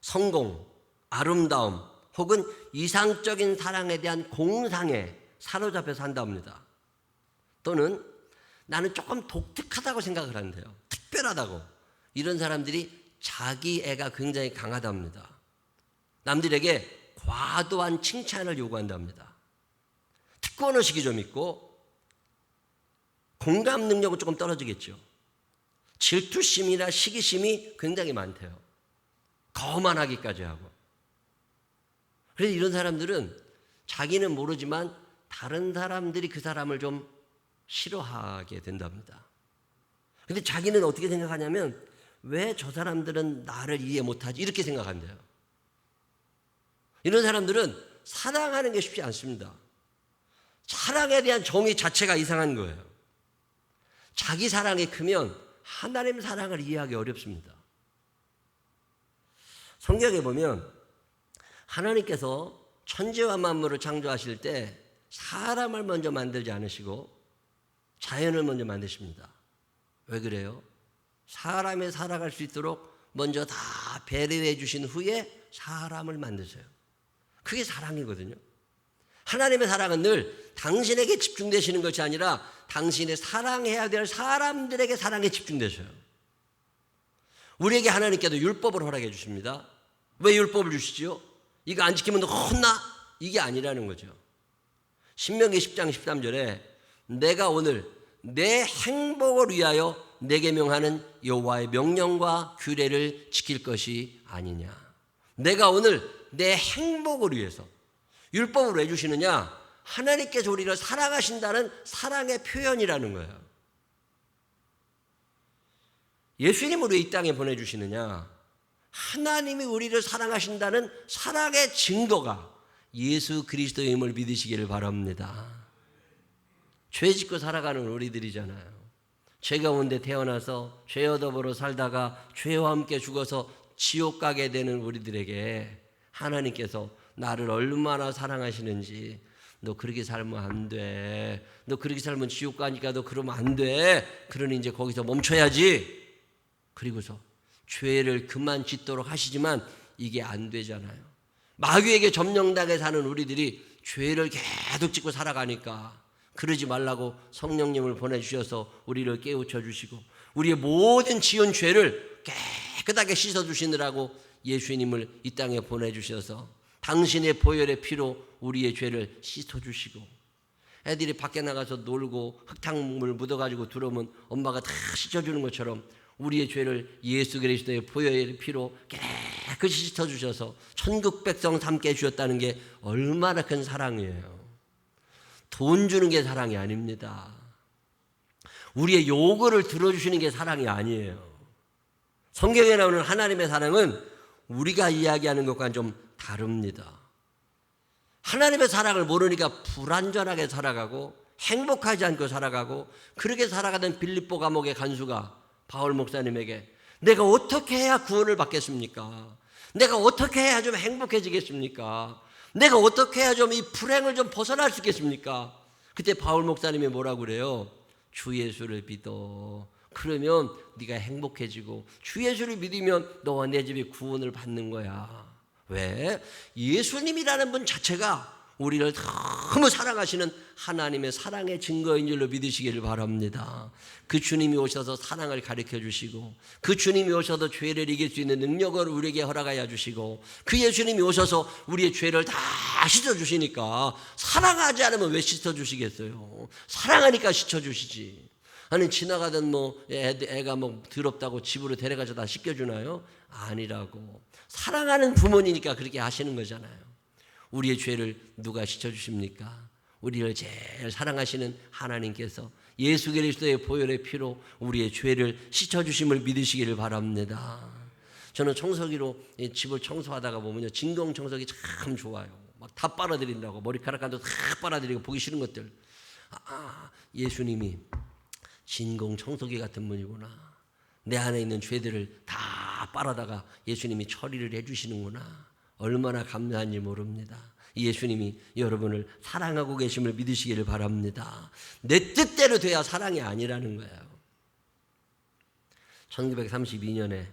성공, 아름다움 혹은 이상적인 사랑에 대한 공상에 사로잡혀서 한답니다. 또는 나는 조금 독특하다고 생각을 하는데요. 특별하다고. 이런 사람들이 자기애가 굉장히 강하답니다. 남들에게 과도한 칭찬을 요구한답니다. 특권의식이 좀 있고 공감 능력은 조금 떨어지겠죠. 질투심이나 시기심이 굉장히 많대요. 거만하기까지 하고. 그래서 이런 사람들은 자기는 모르지만 다른 사람들이 그 사람을 좀 싫어하게 된답니다. 근데 자기는 어떻게 생각하냐면 왜 저 사람들은 나를 이해 못하지? 이렇게 생각한대요. 이런 사람들은 사랑하는 게 쉽지 않습니다. 사랑에 대한 정의 자체가 이상한 거예요. 자기 사랑이 크면 하나님 사랑을 이해하기 어렵습니다. 성경에 보면 하나님께서 천지와 만물을 창조하실 때 사람을 먼저 만들지 않으시고 자연을 먼저 만드십니다. 왜 그래요? 사람이 살아갈 수 있도록 먼저 다 배려해 주신 후에 사람을 만드세요. 그게 사랑이거든요. 하나님의 사랑은 늘 당신에게 집중되시는 것이 아니라 당신의 사랑해야 될 사람들에게 사랑에 집중되셔요. 우리에게 하나님께도 율법을 허락해 주십니다. 왜 율법을 주시죠? 이거 안 지키면 너 혼나? 이게 아니라는 거죠. 신명기 10장 13절에 내가 오늘 내 행복을 위하여 내게 명하는 여호와의 명령과 규례를 지킬 것이 아니냐. 내가 오늘 내 행복을 위해서 율법을 왜 주시느냐? 하나님께서 우리를 사랑하신다는 사랑의 표현이라는 거예요. 예수님을 왜 이 땅에 보내주시느냐? 하나님이 우리를 사랑하신다는 사랑의 증거가 예수 그리스도의 힘을 믿으시기를 바랍니다. 죄 짓고 살아가는 우리들이잖아요. 죄 가운데 태어나서 죄와 더불어 살다가 죄와 함께 죽어서 지옥 가게 되는 우리들에게 하나님께서 나를 얼마나 사랑하시는지, 너 그렇게 살면 안 돼, 너 그렇게 살면 지옥 가니까 너 그러면 안 돼, 그러니 이제 거기서 멈춰야지. 그리고서 죄를 그만 짓도록 하시지만 이게 안 되잖아요. 마귀에게 점령당해 사는 우리들이 죄를 계속 짓고 살아가니까 그러지 말라고 성령님을 보내주셔서 우리를 깨우쳐 주시고 우리의 모든 지은 죄를 깨끗하게 씻어주시느라고 예수님을 이 땅에 보내주셔서 당신의 보혈의 피로 우리의 죄를 씻어주시고, 애들이 밖에 나가서 놀고 흙탕물 묻어가지고 들어오면 엄마가 다 씻어주는 것처럼 우리의 죄를 예수 그리스도의 보혈의 피로 깨끗이 씻어주셔서 천국 백성 삼게 해주셨다는 게 얼마나 큰 사랑이에요. 돈 주는 게 사랑이 아닙니다. 우리의 요구를 들어주시는 게 사랑이 아니에요. 성경에 나오는 하나님의 사랑은 우리가 이야기하는 것과는 좀 다릅니다. 하나님의 사랑을 모르니까 불완전하게 살아가고 행복하지 않고 살아가고, 그렇게 살아가던 빌립보 감옥의 간수가 바울 목사님에게 내가 어떻게 해야 구원을 받겠습니까? 내가 어떻게 해야 좀 행복해지겠습니까? 내가 어떻게 해야 좀 이 불행을 좀 벗어날 수 있겠습니까? 그때 바울 목사님이 뭐라고 그래요? 주 예수를 믿어. 그러면 네가 행복해지고 주 예수를 믿으면 너와 내 집이 구원을 받는 거야. 왜? 예수님이라는 분 자체가 우리를 너무 사랑하시는 하나님의 사랑의 증거인 줄로 믿으시기를 바랍니다. 그 주님이 오셔서 사랑을 가르쳐 주시고, 그 주님이 오셔서 죄를 이길 수 있는 능력을 우리에게 허락하여 주시고, 그 예수님이 오셔서 우리의 죄를 다 씻어주시니까 사랑하지 않으면 왜 씻어주시겠어요? 사랑하니까 씻어주시지. 아니 지나가던 애가 더럽다고 집으로 데려가서 다 씻겨주나요? 아니라고. 사랑하는 부모니까 그렇게 하시는 거잖아요. 우리의 죄를 누가 씻어주십니까? 우리를 제일 사랑하시는 하나님께서 예수 그리스도의 보혈의 피로 우리의 죄를 씻어주심을 믿으시기를 바랍니다. 저는 청소기로 집을 청소하다가 보면요, 진공 청소기 참 좋아요. 막 다 빨아들인다고, 머리카락 간도 다 빨아들이고 보기 싫은 것들. 예수님이 진공 청소기 같은 분이구나. 내 안에 있는 죄들을 다 빨아다가 예수님이 처리를 해주시는구나. 얼마나 감사한지 모릅니다. 예수님이 여러분을 사랑하고 계심을 믿으시기를 바랍니다. 내 뜻대로 돼야 사랑이 아니라는 거예요. 1932년에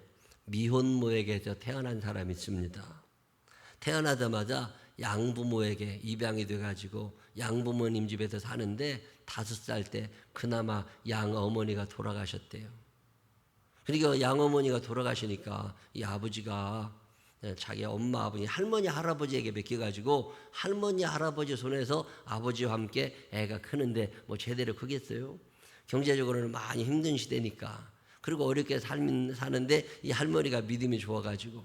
미혼모에게서 태어난 사람이 있습니다. 태어나자마자 양부모에게 입양이 돼가지고 양부모님 집에서 사는데 5살 때 그나마 양어머니가 돌아가셨대요. 그러니까 양어머니가 돌아가시니까 이 아버지가 자기 엄마, 아버지, 할머니, 할아버지에게 맡겨가지고 할머니, 할아버지 손에서 아버지와 함께 애가 크는데 뭐 제대로 크겠어요? 경제적으로는 많이 힘든 시대니까. 그리고 어렵게 사는데 이 할머니가 믿음이 좋아가지고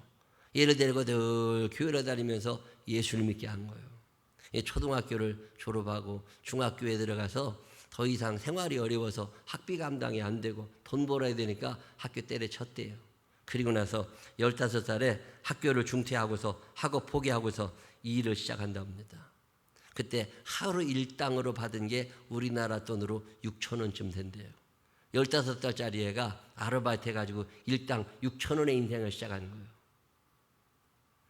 얘를 데리고 늘 교회를 다니면서 예수를 믿게 한 거예요. 초등학교를 졸업하고 중학교에 들어가서 더 이상 생활이 어려워서 학비 감당이 안 되고 돈 벌어야 되니까 학교 때려쳤대요. 그리고 나서 15살에 학교를 중퇴하고서 학업 포기하고서 이 일을 시작한답니다. 그때 하루 일당으로 받은 게 우리나라 돈으로 6,000원쯤 된대요. 15살짜리 애가 아르바이트 해가지고 일당 6,000원의 인생을 시작하는 거예요.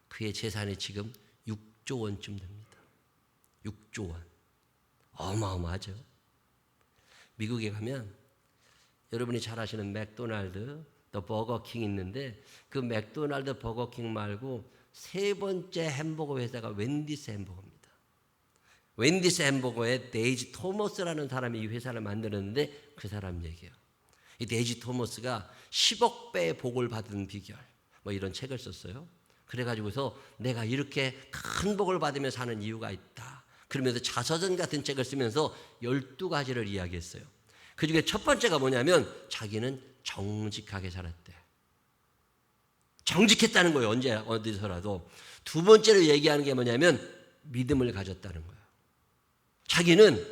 그의 재산이 지금 6조 원쯤 됩니다. 6조 원. 어마어마하죠. 미국에 가면 여러분이 잘 아시는 맥도날드, 또 버거킹 있는데 그 맥도날드 버거킹 말고 세 번째 햄버거 회사가 웬디스 햄버거입니다. 웬디스 햄버거에 데이지 토머스라는 사람이 이 회사를 만들었는데 그 사람 얘기예요. 이 데이지 토머스가 10억 배의 복을 받은 비결 뭐 이런 책을 썼어요. 그래가지고서 내가 이렇게 큰 복을 받으며 사는 이유가 있다. 그러면서 자서전 같은 책을 쓰면서 12가지를 이야기했어요. 그 중에 첫 번째가 뭐냐면 자기는 정직하게 살았대. 정직했다는 거예요. 언제 어디서라도. 두 번째로 얘기하는 게 뭐냐면 믿음을 가졌다는 거예요. 자기는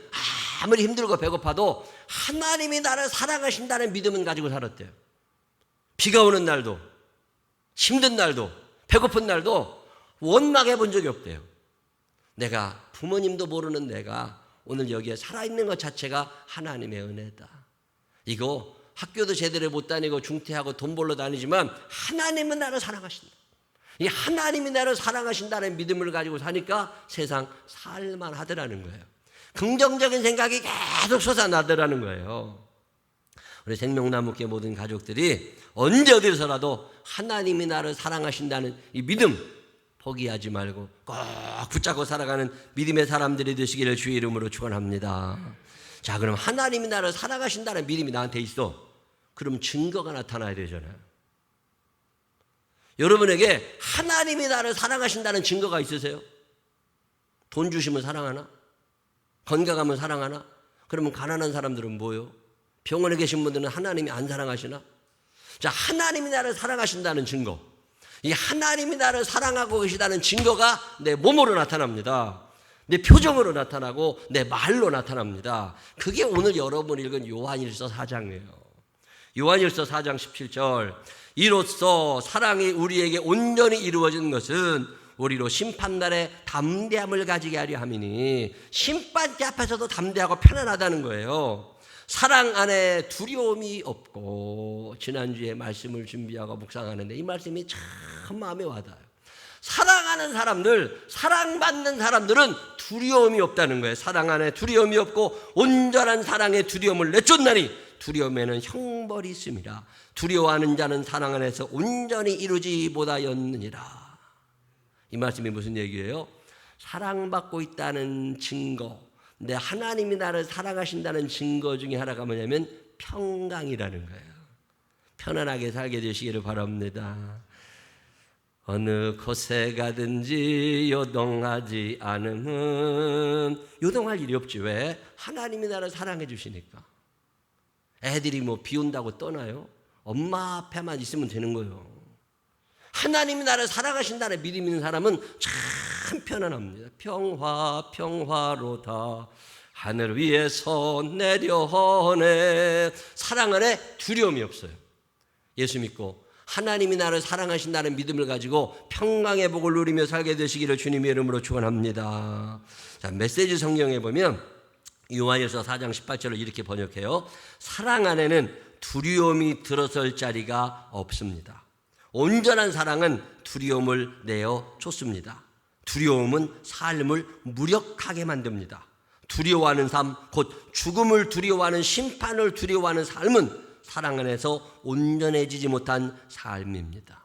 아무리 힘들고 배고파도 하나님이 나를 사랑하신다는 믿음은 가지고 살았대요. 비가 오는 날도 힘든 날도 배고픈 날도 원망해 본 적이 없대요. 내가 부모님도 모르는 내가 오늘 여기에 살아있는 것 자체가 하나님의 은혜다. 이거 학교도 제대로 못 다니고 중퇴하고 돈 벌러 다니지만 하나님은 나를 사랑하신다. 이 하나님이 나를 사랑하신다는 믿음을 가지고 사니까 세상 살만 하더라는 거예요. 긍정적인 생각이 계속 솟아나더라는 거예요. 우리 생명나무교회 모든 가족들이 언제 어디서라도 하나님이 나를 사랑하신다는 이 믿음 포기하지 말고 꼭 붙잡고 살아가는 믿음의 사람들이 되시기를 주의 이름으로 축원합니다. 자, 그럼 하나님이 나를 사랑하신다는 믿음이 나한테 있어. 그럼 증거가 나타나야 되잖아요. 여러분에게 하나님이 나를 사랑하신다는 증거가 있으세요? 돈 주시면 사랑하나? 건강하면 사랑하나? 그러면 가난한 사람들은 뭐요? 병원에 계신 분들은 하나님이 안 사랑하시나? 자, 하나님이 나를 사랑하신다는 증거, 이 하나님이 나를 사랑하고 계시다는 증거가 내 몸으로 나타납니다. 내 표정으로 나타나고 내 말로 나타납니다. 그게 오늘 여러분이 읽은 요한일서 4장이에요. 요한일서 4장 17절, 이로써 사랑이 우리에게 온전히 이루어진 것은 우리로 심판날에 담대함을 가지게 하려 함이니, 심판대 앞에서도 담대하고 편안하다는 거예요. 사랑 안에 두려움이 없고, 지난주에 말씀을 준비하고 묵상하는데 이 말씀이 참 마음에 와닿아요. 사랑하는 사람들, 사랑받는 사람들은 두려움이 없다는 거예요. 사랑 안에 두려움이 없고 온전한 사랑의 두려움을 내쫓나니 두려움에는 형벌이 있습니다. 두려워하는 자는 사랑 안에서 온전히 이루지 못하였느니라. 이 말씀이 무슨 얘기예요? 사랑받고 있다는 증거, 내 하나님이 나를 사랑하신다는 증거 중에 하나가 뭐냐면 평강이라는 거예요. 편안하게 살게 되시기를 바랍니다. 어느 곳에 가든지 요동하지 않음은, 요동할 일이 없지. 왜? 하나님이 나를 사랑해 주시니까. 애들이 뭐 비 온다고 떠나요? 엄마 앞에만 있으면 되는 거예요. 하나님이 나를 사랑하신다는 믿음 있는 사람은 참 편안합니다. 평화로다 하늘 위에서 내려오네. 사랑 안에 두려움이 없어요. 예수 믿고 하나님이 나를 사랑하신다는 믿음을 가지고 평강의 복을 누리며 살게 되시기를 주님의 이름으로 축원합니다. 자, 메시지 성경에 보면 요한일서 4장 18절을 이렇게 번역해요. 사랑 안에는 두려움이 들어설 자리가 없습니다. 온전한 사랑은 두려움을 내어 쫓습니다. 두려움은 삶을 무력하게 만듭니다. 두려워하는 삶, 곧 죽음을 두려워하는, 심판을 두려워하는 삶은 사랑 안에서 온전해지지 못한 삶입니다.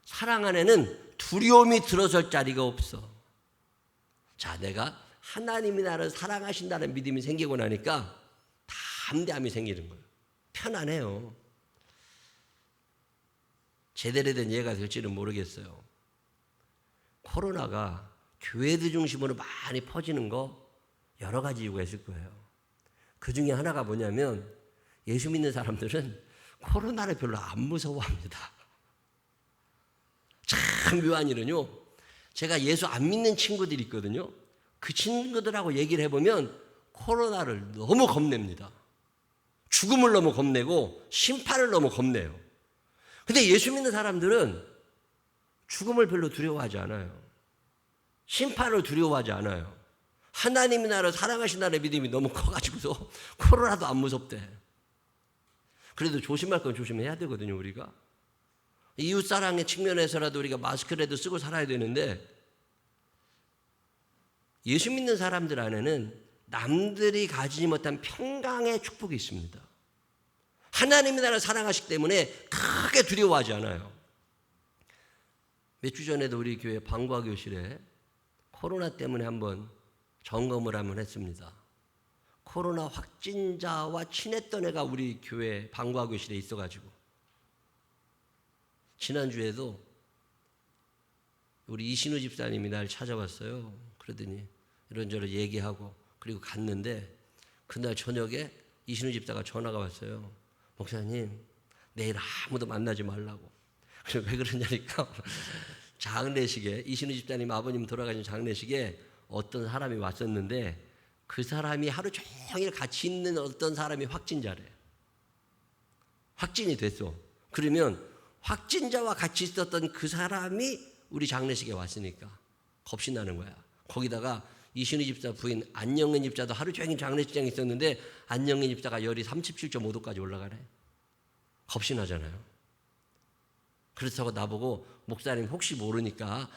사랑 안에는 두려움이 들어설 자리가 없어. 자, 내가 하나님이 나를 사랑하신다는 믿음이 생기고 나니까 담대함이 생기는 거예요. 편안해요. 제대로 된 이해가 될지는 모르겠어요. 코로나가 교회들 중심으로 많이 퍼지는 거 여러 가지 이유가 있을 거예요. 그 중에 하나가 뭐냐면 예수 믿는 사람들은 코로나를 별로 안 무서워합니다. 참 묘한 일은요, 제가 예수 안 믿는 친구들이 있거든요. 그 친구들하고 얘기를 해보면 코로나를 너무 겁냅니다. 죽음을 너무 겁내고 심판을 너무 겁내요. 근데 예수 믿는 사람들은 죽음을 별로 두려워하지 않아요. 심판을 두려워하지 않아요. 하나님이 나를 사랑하신다는 믿음이 너무 커가지고서 코로나도 안 무섭대. 그래도 조심할 건 조심해야 되거든요, 우리가. 이웃사랑의 측면에서라도 우리가 마스크라도 쓰고 살아야 되는데, 예수 믿는 사람들 안에는 남들이 가지지 못한 평강의 축복이 있습니다. 하나님이 나를 사랑하시기 때문에 크게 두려워하지 않아요. 몇 주 전에도 우리 교회 방과교실에 코로나 때문에 한번 점검을 한번 했습니다. 코로나 확진자와 친했던 애가 우리 교회 방과교실에 있어가지고, 지난주에도 우리 이신우 집사님이 날 찾아왔어요. 그러더니 이런저런 얘기하고 그리고 갔는데, 그날 저녁에 이신우 집사가 전화가 왔어요. 목사님, 내일 아무도 만나지 말라고. 그래서 왜 그러냐니까 장례식에, 이신우 집사님 아버님 돌아가신 장례식에 어떤 사람이 왔었는데 그 사람이 하루 종일 같이 있는 어떤 사람이 확진자래. 확진이 됐어. 그러면 확진자와 같이 있었던 그 사람이 우리 장례식에 왔으니까 겁이 나는 거야. 거기다가 이신희 집사 부인 안영애 집사도 하루 종일 장례식장에 있었는데 안영애 집사가 열이 37.5도까지 올라가래. 겁이 나잖아요. 그렇다고 나보고 목사님 혹시 모르니까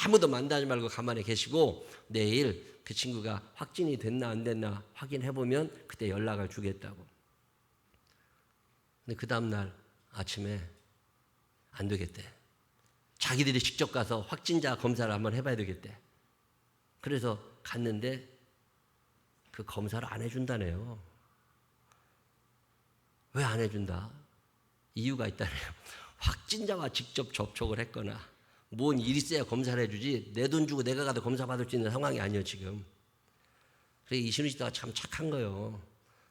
아무도 만나지 말고 가만히 계시고 내일 그 친구가 확진이 됐나 안 됐나 확인해보면 그때 연락을 주겠다고. 근데 그 다음날 아침에 안 되겠대. 자기들이 직접 가서 확진자 검사를 한번 해봐야 되겠대. 그래서 갔는데 그 검사를 안 해준다네요. 왜 안 해준다? 이유가 있다네요. 확진자와 직접 접촉을 했거나 뭔 일이 있어야 검사를 해주지 내 돈 주고 내가 가도 검사 받을 수 있는 상황이 아니에요 지금. 그래서 이신우 씨가 참 착한 거예요.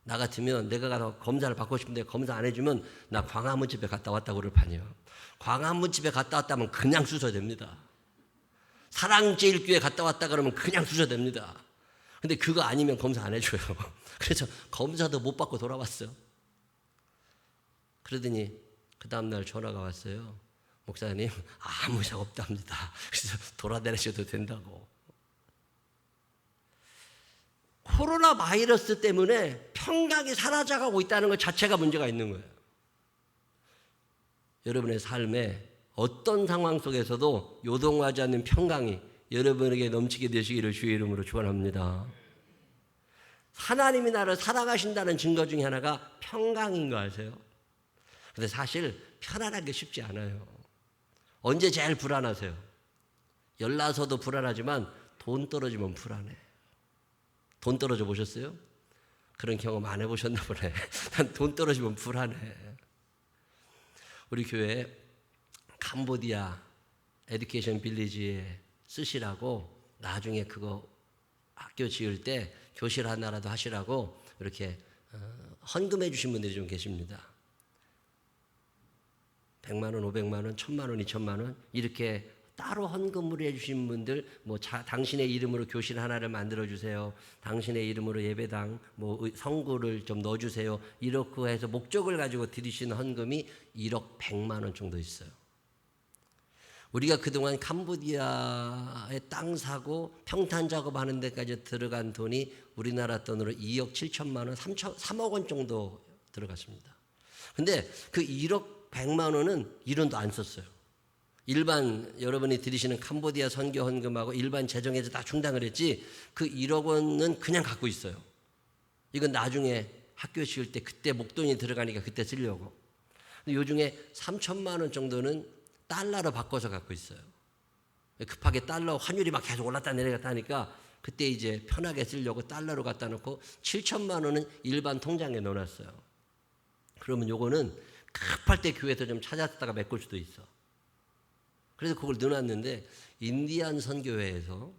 나 같으면 내가 가서 검사를 받고 싶은데 검사 안 해주면 나 광화문집에 갔다 왔다고 그럴 판이에요. 광화문집에 갔다 왔다면 그냥 수사됩니다. 사랑제일교회 갔다 왔다 그러면 그냥 수사됩니다. 근데 그거 아니면 검사 안 해줘요. 그래서 검사도 못 받고 돌아왔어요. 그러더니 그 다음날 전화가 왔어요. 목사님 아무 이상 없답니다. 그래서 돌아다니셔도 된다고. 코로나 바이러스 때문에 평강이 사라져가고 있다는 것 자체가 문제가 있는 거예요. 여러분의 삶에 어떤 상황 속에서도 요동하지 않는 평강이 여러분에게 넘치게 되시기를 주의 이름으로 축원합니다. 하나님이 나를 살아가신다는 증거 중에 하나가 평강인 거 아세요? 근데 사실 편안하기 쉽지 않아요. 언제 제일 불안하세요? 연락서도 불안하지만 돈 떨어지면 불안해. 돈 떨어져 보셨어요? 그런 경험 안 해보셨나 보네. 난 돈 떨어지면 불안해. 우리 교회 캄보디아 에듀케이션 빌리지에 쓰시라고 나중에 그거 학교 지을 때 교실 하나라도 하시라고 이렇게 헌금해 주신 분들이 좀 계십니다. 100만 원, 500만 원, 1000만 원, 2000만 원 이렇게 따로 헌금을 해주신 분들 당신의 이름으로 교실 하나를 만들어 주세요. 당신의 이름으로 예배당 성구를 좀 넣어주세요. 이렇게 해서 목적을 가지고 드리신 헌금이 1억 100만 원 정도 있어요. 우리가 그동안 캄보디아에 땅 사고 평탄 작업하는 데까지 들어간 돈이 우리나라 돈으로 2억 7천만 원, 3억 원 정도 들어갔습니다. 근데 그 1억 100만 원은 이론도 안 썼어요. 일반 여러분이 드리시는 캄보디아 선교 헌금하고 일반 재정에서 다 충당을 했지 그 1억 원은 그냥 갖고 있어요. 이건 나중에 학교 지을 때 그때 목돈이 들어가니까 그때 쓰려고. 근데 요 중에 3천만 원 정도는 달러로 바꿔서 갖고 있어요. 급하게 달러 환율이 막 계속 올랐다 내려갔다 하니까 그때 이제 편하게 쓰려고 달러로 갖다 놓고 7천만 원은 일반 통장에 넣어놨어요. 그러면 요거는 급할 때 교회에서 좀 찾았다가 메꿀 수도 있어. 그래서 그걸 넣어놨는데 인디안 선교회에서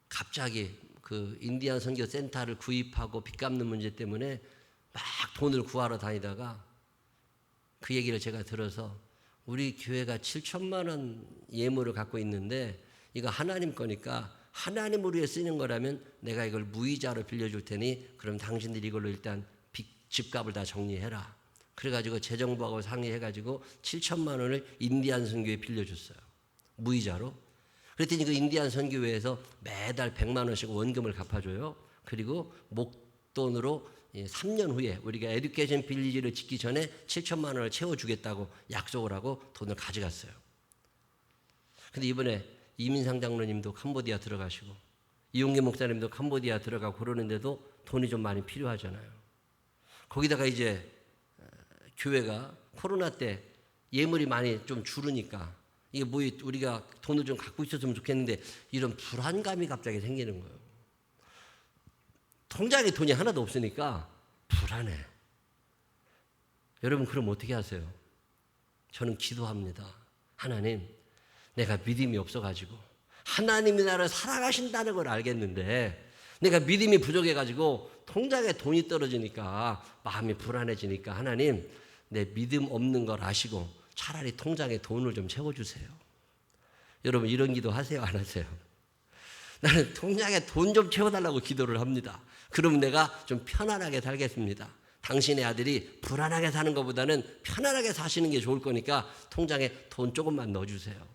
갑자기 그 인디안 선교 센터를 구입하고 빚 갚는 문제 때문에 막 돈을 구하러 다니다가 그 얘기를 제가 들어서 우리 교회가 7천만 원 예물을 갖고 있는데 이거 하나님 거니까 하나님을 위해 쓰는 거라면 내가 이걸 무이자로 빌려줄 테니 그럼 당신들이 이걸로 일단 집값을 다 정리해라. 그래가지고 재정부하고 상의해가지고 7천만 원을 인디안 선교회에 빌려줬어요. 무이자로. 그랬더니 그 인디안 선교회에서 매달 100만 원씩 원금을 갚아줘요. 그리고 목돈으로 3년 후에 우리가 에듀케이션 빌리지를 짓기 전에 7천만 원을 채워주겠다고 약속을 하고 돈을 가져갔어요. 근데 이번에 이민상 장로님도 캄보디아 들어가시고 이용계 목사님도 캄보디아 들어가고 그러는데도 돈이 좀 많이 필요하잖아요. 거기다가 이제 교회가 코로나 때 예물이 많이 좀 줄으니까 이게 우리가 돈을 좀 갖고 있었으면 좋겠는데 이런 불안감이 갑자기 생기는 거예요. 통장에 돈이 하나도 없으니까 불안해. 여러분 그럼 어떻게 하세요? 저는 기도합니다. 하나님, 내가 믿음이 없어가지고 하나님이 나를 살아가신다는 걸 알겠는데 내가 믿음이 부족해가지고 통장에 돈이 떨어지니까 마음이 불안해지니까 하나님 내 믿음 없는 걸 아시고 차라리 통장에 돈을 좀 채워주세요. 여러분 이런 기도 하세요? 안 하세요? 나는 통장에 돈 좀 채워달라고 기도를 합니다. 그러면 내가 좀 편안하게 살겠습니다. 당신의 아들이 불안하게 사는 것보다는 편안하게 사시는 게 좋을 거니까 통장에 돈 조금만 넣어주세요.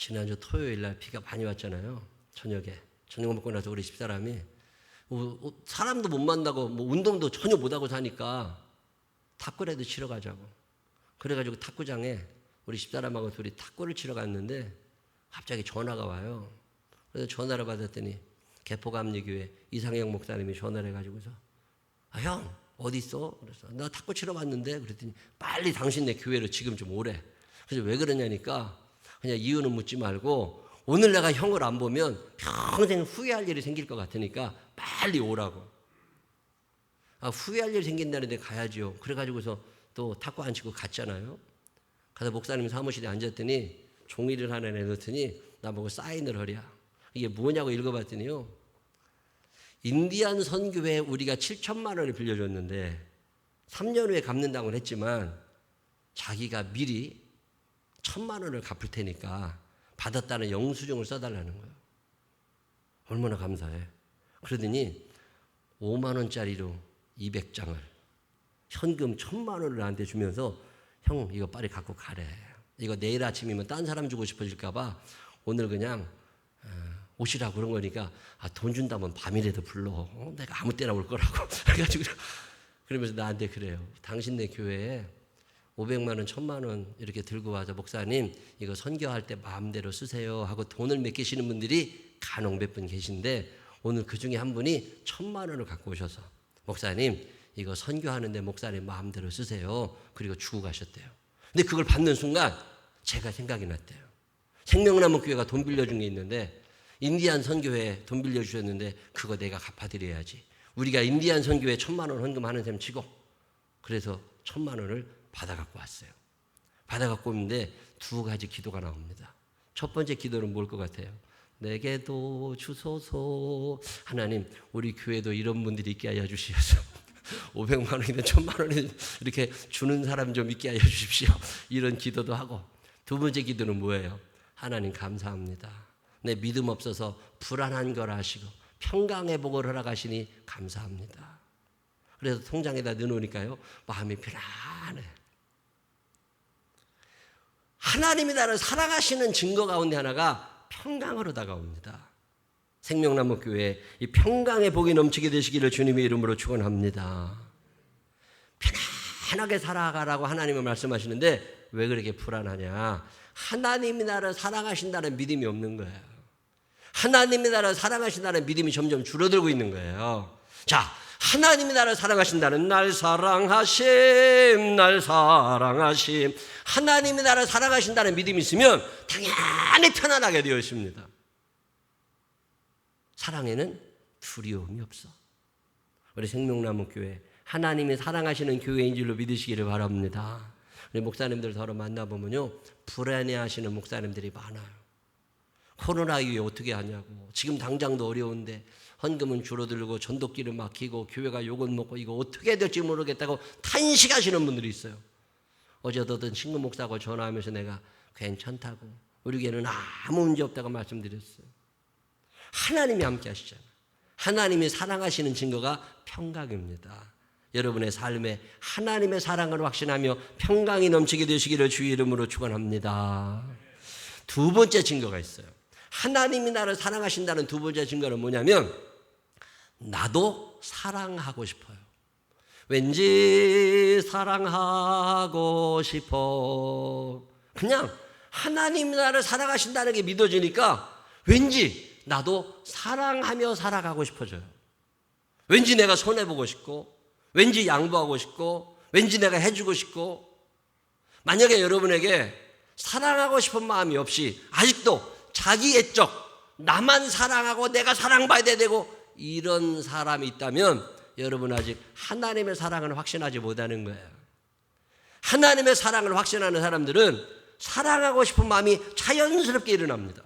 지난주 토요일 날 비가 많이 왔잖아요. 저녁 먹고 나서 우리 집사람이 사람도 못 만나고 뭐 운동도 전혀 못하고 사니까 탁구라도 치러 가자고. 그래가지고 탁구장에 우리 집사람하고 둘이 탁구를 치러 갔는데 갑자기 전화가 와요. 그래서 전화를 받았더니 개포감리교회 이상영 목사님이 전화를 해가지고서 형 어디 있어? 그래서 나 탁구 치러 왔는데 그랬더니 빨리 당신네 교회로 지금 좀 오래. 그래서 왜 그러냐니까 그냥 이유는 묻지 말고 오늘 내가 형을 안 보면 평생 후회할 일이 생길 것 같으니까 빨리 오라고. 후회할 일이 생긴다는데 가야죠. 그래가지고서 또 탁구 안 치고 갔잖아요. 가서 목사님 사무실에 앉았더니 종이를 하나 내놓더니 나보고 사인을 하랴. 이게 뭐냐고 읽어봤더니요. 인디안 선교회에 우리가 7천만 원을 빌려줬는데 3년 후에 갚는다고 했지만 자기가 미리 1,000만 원을 갚을 테니까 받았다는 영수증을 써달라는 거예요. 얼마나 감사해. 그러더니 5만 원짜리로 200장을 현금 1,000만 원을 나한테 주면서 형 이거 빨리 갖고 가래. 이거 내일 아침이면 딴 사람 주고 싶어질까 봐 오늘 그냥 오시라고 그런 거니까 돈 준다면 밤이라도 불러. 내가 아무 때나 올 거라고. 그래가지고 그러면서 나한테 그래요. 당신네 교회에 500만 원, 1,000만 원 이렇게 들고 와서 목사님 이거 선교할 때 마음대로 쓰세요 하고 돈을 맡기시는 분들이 간혹 몇 분 계신데 오늘 그 중에 한 분이 1,000만 원을 갖고 오셔서 목사님 이거 선교하는데 목사님 마음대로 쓰세요. 그리고 주고 가셨대요. 근데 그걸 받는 순간 제가 생각이 났대요. 생명나무 교회가 돈 빌려준 게 있는데 인디안 선교회에 돈 빌려주셨는데 그거 내가 갚아드려야지. 우리가 인디안 선교회에 1,000만 원 헌금하는 셈 치고 그래서 1,000만 원을 받아갖고 왔어요. 받아갖고 오는데 두 가지 기도가 나옵니다. 첫 번째 기도는 뭘 것 같아요? 내게도 주소서. 하나님 우리 교회도 이런 분들이 있게 하여 주시옵소서. 500만 원이든 1,000만 원이든 이렇게 주는 사람 좀 있게 하여 주십시오. 이런 기도도 하고 두 번째 기도는 뭐예요? 하나님 감사합니다. 내 믿음 없어서 불안한 걸 아시고 평강의 복을 허락하시니 감사합니다. 그래서 통장에다 넣어놓으니까요 마음이 편안해. 하나님이 나를 사랑하시는 증거 가운데 하나가 평강으로 다가옵니다. 생명나무 교회 이 평강의 복이 넘치게 되시기를 주님의 이름으로 축원합니다. 편안하게 살아가라고 하나님은 말씀하시는데 왜 그렇게 불안하냐? 하나님이 나를 사랑하신다는 믿음이 없는 거예요. 하나님이 나를 사랑하신다는 믿음이 점점 줄어들고 있는 거예요. 자, 하나님이 나를 사랑하신다는 날 사랑하심, 날 사랑하심. 하나님이 나를 사랑하신다는 믿음이 있으면 당연히 편안하게 되어 있습니다. 사랑에는 두려움이 없어. 우리 생명나무 교회 하나님이 사랑하시는 교회인 줄로 믿으시기를 바랍니다. 우리 목사님들 서로 만나보면요 불안해하시는 목사님들이 많아요. 코로나 이후에 어떻게 하냐고. 지금 당장도 어려운데 헌금은 줄어들고 전도길은 막히고 교회가 욕을 먹고 이거 어떻게 해야 될지 모르겠다고 탄식하시는 분들이 있어요. 어제도 어떤 친구 목사하고 전화하면서 내가 괜찮다고 우리 교회는 아무 문제 없다고 말씀드렸어요. 하나님이 함께 하시잖아요. 하나님이 사랑하시는 증거가 평강입니다. 여러분의 삶에 하나님의 사랑을 확신하며 평강이 넘치게 되시기를 주의 이름으로 축원합니다. 두 번째 증거가 있어요. 하나님이 나를 사랑하신다는 두 번째 증거는 뭐냐면 나도 사랑하고 싶어요. 왠지 사랑하고 싶어. 그냥 하나님이 나를 사랑하신다는 게 믿어지니까 왠지 나도 사랑하며 살아가고 싶어져요. 왠지 내가 손해보고 싶고 왠지 양보하고 싶고 왠지 내가 해주고 싶고. 만약에 여러분에게 사랑하고 싶은 마음이 없이 아직도 자기 애적 나만 사랑하고 내가 사랑받아야 되고 이런 사람이 있다면 여러분 아직 하나님의 사랑을 확신하지 못하는 거예요. 하나님의 사랑을 확신하는 사람들은 사랑하고 싶은 마음이 자연스럽게 일어납니다.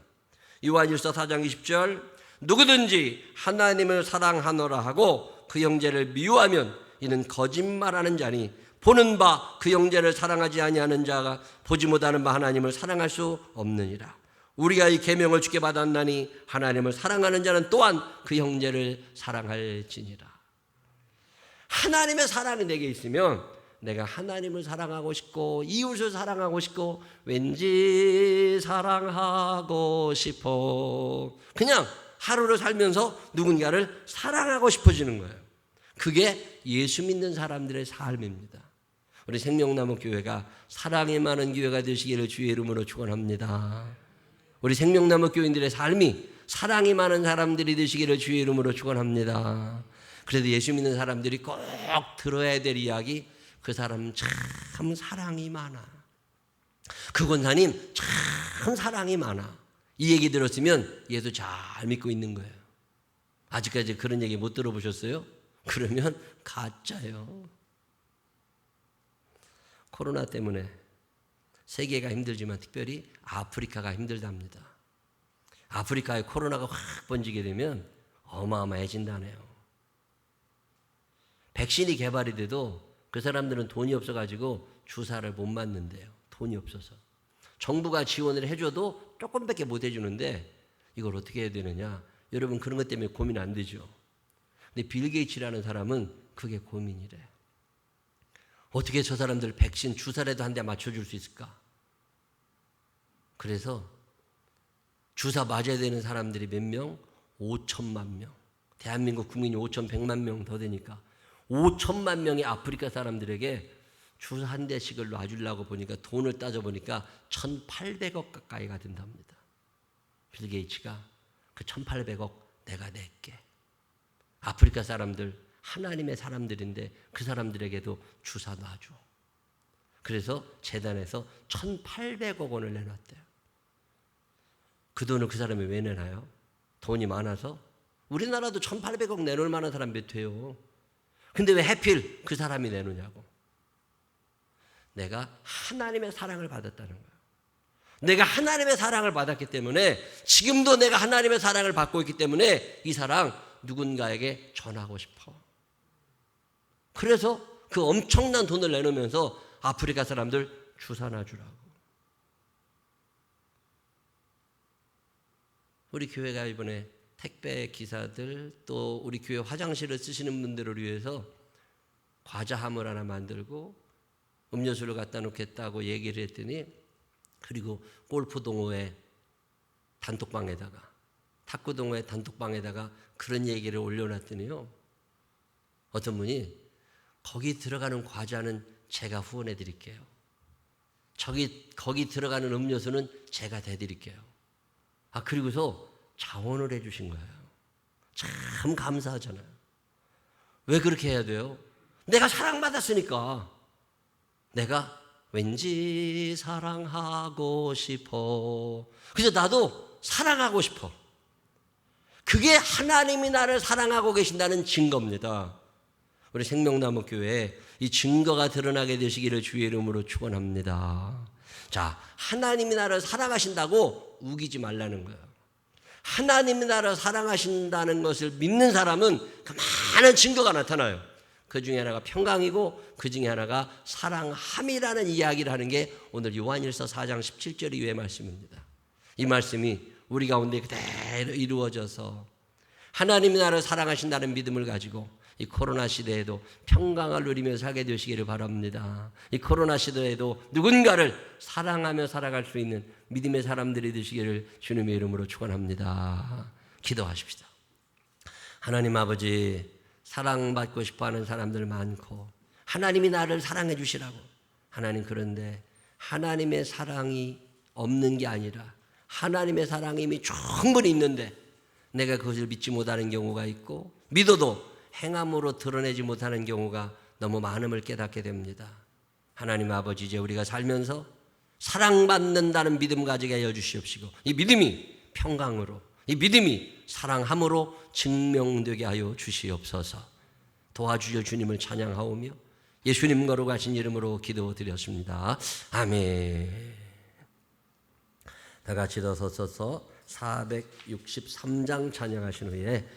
요한일서 4장 20절 누구든지 하나님을 사랑하노라 하고 그 형제를 미워하면 이는 거짓말하는 자니 보는 바 그 형제를 사랑하지 아니하는 자가 보지 못하는 바 하나님을 사랑할 수 없느니라. 우리가 이 계명을 주께 받았나니 하나님을 사랑하는 자는 또한 그 형제를 사랑할지니라. 하나님의 사랑이 내게 있으면 내가 하나님을 사랑하고 싶고 이웃을 사랑하고 싶고 왠지 사랑하고 싶어. 그냥 하루를 살면서 누군가를 사랑하고 싶어지는 거예요. 그게 예수 믿는 사람들의 삶입니다. 우리 생명나무 교회가 사랑이 많은 교회가 되시기를 주의 이름으로 축원합니다. 우리 생명나무 교인들의 삶이 사랑이 많은 사람들이 되시기를 주의 이름으로 축원합니다. 그래도 예수 믿는 사람들이 꼭 들어야 될 이야기, 그 사람 참 사랑이 많아. 그 권사님 참 사랑이 많아. 이 얘기 들었으면 얘도 잘 믿고 있는 거예요. 아직까지 그런 얘기 못 들어보셨어요? 그러면 가짜예요. 코로나 때문에 세계가 힘들지만 특별히 아프리카가 힘들답니다. 아프리카에 코로나가 확 번지게 되면 어마어마해진다네요. 백신이 개발이 돼도 그 사람들은 돈이 없어가지고 주사를 못 맞는데요. 돈이 없어서. 정부가 지원을 해줘도 조금밖에 못 해주는데 이걸 어떻게 해야 되느냐. 여러분 그런 것 때문에 고민 안 되죠. 근데 빌 게이츠라는 사람은 그게 고민이래. 어떻게 저 사람들 백신 주사라도 한 대 맞춰줄 수 있을까? 그래서 주사 맞아야 되는 사람들이 몇 명? 5천만 명. 대한민국 국민이 5,100만 명 더 되니까 5천만 명의 아프리카 사람들에게 주사 한 대씩을 놔주려고 보니까 돈을 따져보니까 1,800억 가까이가 된답니다. 빌 게이츠가 그 1,800억 내가 낼게. 아프리카 사람들 하나님의 사람들인데 그 사람들에게도 주사 놔줘. 그래서 재단에서 1,800억 원을 내놨대요. 그 돈을 그 사람이 왜 내나요? 돈이 많아서? 우리나라도 1,800억 내놓을 만한 사람 몇 회요. 근데 왜 하필 그 사람이 내놓냐고. 내가 하나님의 사랑을 받았다는 거예요. 내가 하나님의 사랑을 받았기 때문에 지금도 내가 하나님의 사랑을 받고 있기 때문에 이 사랑 누군가에게 전하고 싶어. 그래서 그 엄청난 돈을 내놓으면서 아프리카 사람들 주사 놔주라고. 우리 교회가 이번에 택배 기사들 또 우리 교회 화장실을 쓰시는 분들을 위해서 과자 함을 하나 만들고 음료수를 갖다 놓겠다고 얘기를 했더니 그리고 골프 동호회 단톡방에다가 탁구 동호회 단톡방에다가 그런 얘기를 올려놨더니요. 어떤 분이 거기 들어가는 과자는 제가 후원해 드릴게요. 거기 들어가는 음료수는 제가 대드릴게요. 그리고서 자원을 해 주신 거예요. 참 감사하잖아요. 왜 그렇게 해야 돼요? 내가 사랑받았으니까. 내가 왠지 사랑하고 싶어. 그래서 나도 사랑하고 싶어. 그게 하나님이 나를 사랑하고 계신다는 증거입니다. 우리 생명나무 교회에 이 증거가 드러나게 되시기를 주의 이름으로 축원합니다. 자, 하나님이 나를 사랑하신다고 우기지 말라는 거예요. 하나님이 나를 사랑하신다는 것을 믿는 사람은 그 많은 증거가 나타나요. 그 중에 하나가 평강이고 그 중에 하나가 사랑함이라는 이야기를 하는 게 오늘 요한일서 4장 17절 이후의 말씀입니다. 이 말씀이 우리 가운데 그대로 이루어져서 하나님이 나를 사랑하신다는 믿음을 가지고 이 코로나 시대에도 평강을 누리며 살게 되시기를 바랍니다. 이 코로나 시대에도 누군가를 사랑하며 살아갈 수 있는 믿음의 사람들이 되시기를 주님의 이름으로 축원합니다. 기도하십시다. 하나님 아버지, 사랑받고 싶어하는 사람들 많고 하나님이 나를 사랑해 주시라고. 하나님, 그런데 하나님의 사랑이 없는 게 아니라 하나님의 사랑이 이미 충분히 있는데 내가 그것을 믿지 못하는 경우가 있고 믿어도 행함으로 드러내지 못하는 경우가 너무 많음을 깨닫게 됩니다. 하나님 아버지, 이제 우리가 살면서 사랑받는다는 믿음 가지게 하여 주시옵시고 이 믿음이 평강으로, 이 믿음이 사랑함으로 증명되게 하여 주시옵소서. 도와주여 주님을 찬양하오며 예수님 거룩하신 이름으로 기도드렸습니다. 아멘. 다 같이 더 서서 463장 찬양하신 후에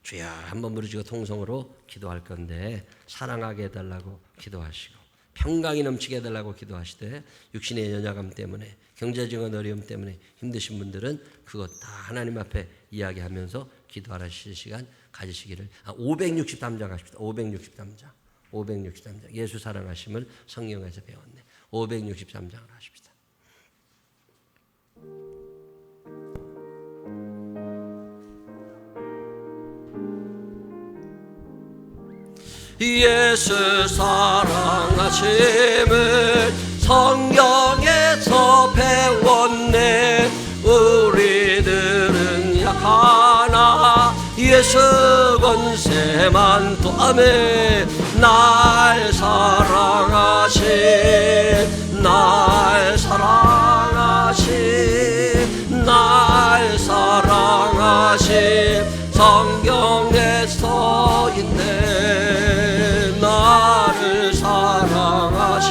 주여 한번 부르시고 통성으로 기도할 건데 사랑하게 해달라고 기도하시고 평강이 넘치게 해달라고 기도하시되 육신의 연약함 때문에 경제적인 어려움 때문에 힘드신 분들은 그것 다 하나님 앞에 이야기하면서 기도하시는 시간 가지시기를 563장 하십시다. 563장 563장. 예수 사랑하심을 성경에서 배웠네. 563장을 하십시다. 예수 사랑하심을 성경에서 배웠네. 우리들은 약하나 예수 권세만 도함에 날 사랑하신 성경에 써 있네. 나를 사랑하시고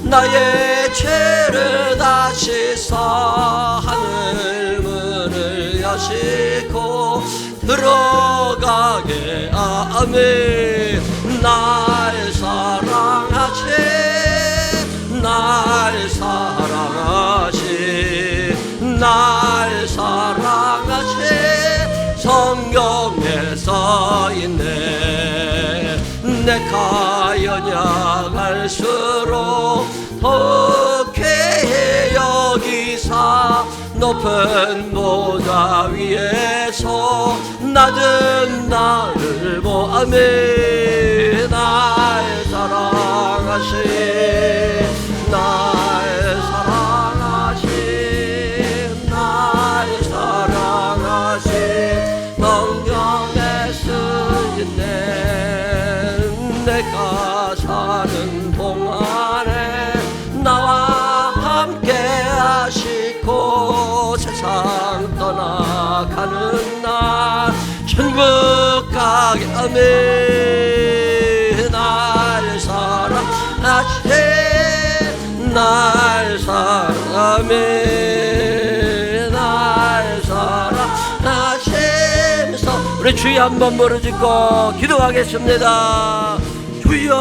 나의 죄를 다 씻어 하늘 문을 여시고 들어가게 하매 날 사랑하신 성경에 써 있네. 내가 연약할수록 더 쾌해 여기사 높은 보좌 위에서 낮은 나를 보아매 날 사랑하신 성경에 쓰였네. 내가 사는 동안에 나와 함께 하시고 세상 떠나가는 날 천국 가게 하매 날 사랑하시면서 우리 주여 한번 부르짖고 기도하겠습니다. 주여.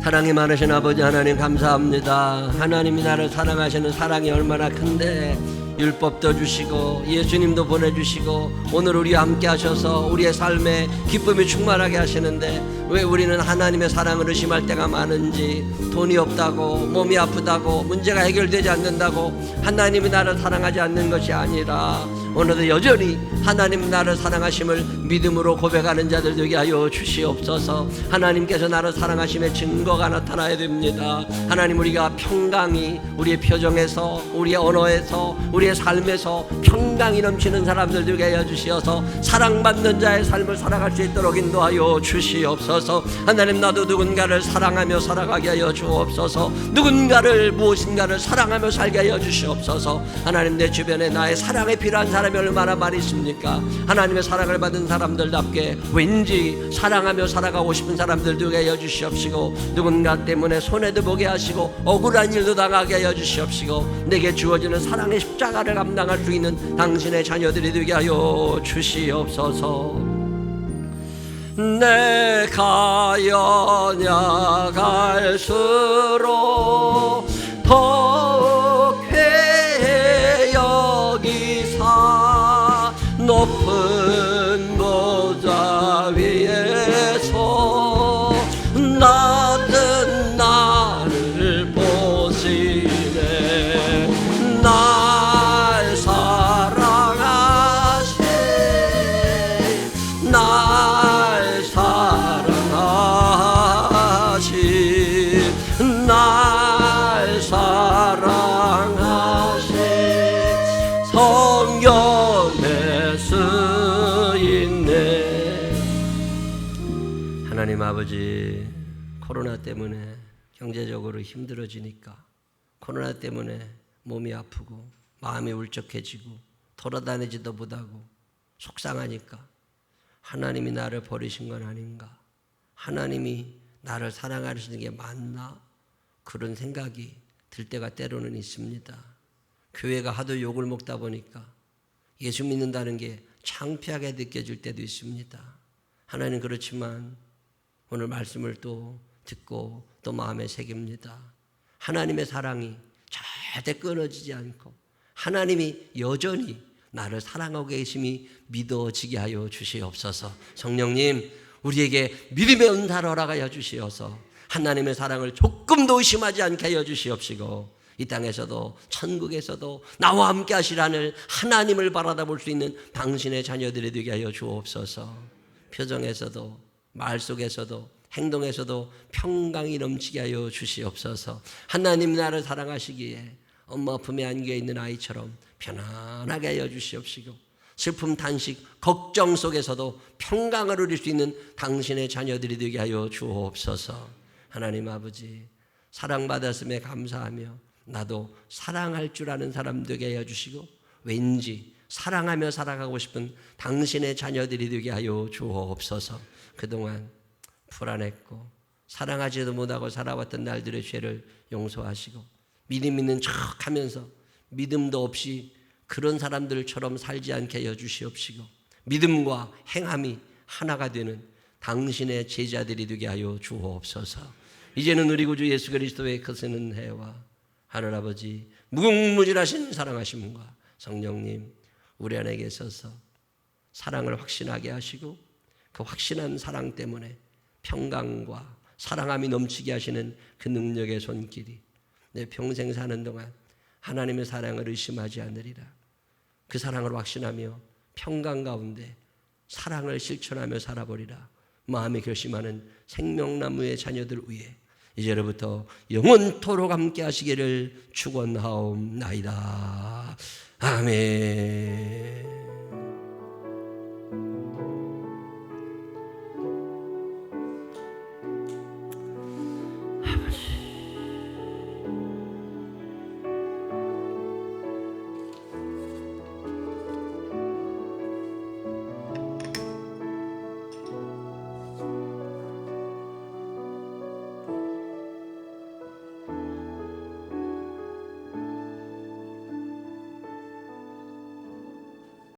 사랑이 많으신 아버지 하나님 감사합니다. 하나님이 나를 사랑하시는 사랑이 얼마나 큰데 율법도 주시고 예수님도 보내주시고 오늘 우리와 함께 하셔서 우리의 삶에 기쁨이 충만하게 하시는데 왜 우리는 하나님의 사랑을 의심할 때가 많은지, 돈이 없다고, 몸이 아프다고, 문제가 해결되지 않는다고 하나님이 나를 사랑하지 않는 것이 아니라 오늘도 여전히 하나님 나를 사랑하심을 믿음으로 고백하는 자들 되게 하여 주시옵소서. 하나님께서 나를 사랑하심의 증거가 나타나야 됩니다. 하나님, 우리가 평강이 우리의 표정에서, 우리의 언어에서, 우리의 삶에서 평강이 넘치는 사람들 되게 하여 주시어서 사랑받는 자의 삶을 살아갈 수 있도록 인도하여 주시옵소서. 하나님, 나도 누군가를 사랑하며 살아가게 하여 주옵소서. 누군가를 무엇인가를 사랑하며 살게 하여 주시옵소서. 하나님, 내 주변에 나의 사랑에 필요한 사람이 얼마나 많이 있습니까? 하나님의 사랑을 받은 사람들답게 왠지 사랑하며 살아가고 싶은 사람들 되게 하여 주시옵시고, 누군가 때문에 손해도 보게 하시고 억울한 일도 당하게 하여 주시옵시고, 내게 주어지는 사랑의 십자가를 감당할 수 있는 당신의 자녀들이 되게 하여 주시옵소서. 내가 연약할수록 더 쾌해 여기사 높은 보좌 위에서 낮은 나를 보시네. 날 사랑하신 성경에 쓰있네. 하나님 아버지, 코로나 때문에 경제적으로 힘들어지니까, 코로나 때문에 몸이 아프고 마음이 울적해지고 돌아다니지도 못하고 속상하니까 하나님이 나를 버리신 건 아닌가, 하나님이 나를 사랑하시는 게 맞나, 그런 생각이 들 때가 때로는 있습니다. 교회가 하도 욕을 먹다 보니까 예수 믿는다는 게 창피하게 느껴질 때도 있습니다. 하나님, 그렇지만 오늘 말씀을 또 듣고 또 마음에 새깁니다. 하나님의 사랑이 절대 끊어지지 않고 하나님이 여전히 나를 사랑하고 계심이 믿어지게 하여 주시옵소서. 성령님, 우리에게 믿음의 은사를 허락하여 주시어서 하나님의 사랑을 조금도 의심하지 않게 하여 주시옵시고, 이 땅에서도 천국에서도 나와 함께 하시라는 하나님을 바라다 볼 수 있는 당신의 자녀들이 되게 하여 주옵소서. 표정에서도 말 속에서도 행동에서도 평강이 넘치게 하여 주시옵소서. 하나님 나를 사랑하시기에 엄마 품에 안겨있는 아이처럼 편안하게 하여 주시옵시고, 슬픔, 탄식, 걱정 속에서도 평강을 누릴 수 있는 당신의 자녀들이 되게 하여 주옵소서. 하나님 아버지, 사랑받았음에 감사하며 나도 사랑할 줄 아는 사람 되게 하여 주시고, 왠지 사랑하며 살아가고 싶은 당신의 자녀들이 되게 하여 주옵소서. 그동안 불안했고 사랑하지도 못하고 살아왔던 날들의 죄를 용서하시고, 믿음 있는 척하면서 믿음도 없이 그런 사람들처럼 살지 않게 하여 주시옵시고, 믿음과 행함이 하나가 되는 당신의 제자들이 되게 하여 주옵소서. 이제는 우리 구주 예수 그리스도의 크신 은혜와 하늘아버지 무궁무진하신 사랑하심과 성령님, 우리 안에 계셔서 사랑을 확신하게 하시고, 그 확신한 사랑 때문에 평강과 사랑함이 넘치게 하시는 그 능력의 손길이 내 평생 사는 동안 하나님의 사랑을 의심하지 않으리라. 그 사랑을 확신하며 평강 가운데 사랑을 실천하며 살아보리라 마음에 결심하는 생명나무의 자녀들 위해 이제로부터 영원토록 함께 하시기를 축원하옵나이다. 아멘.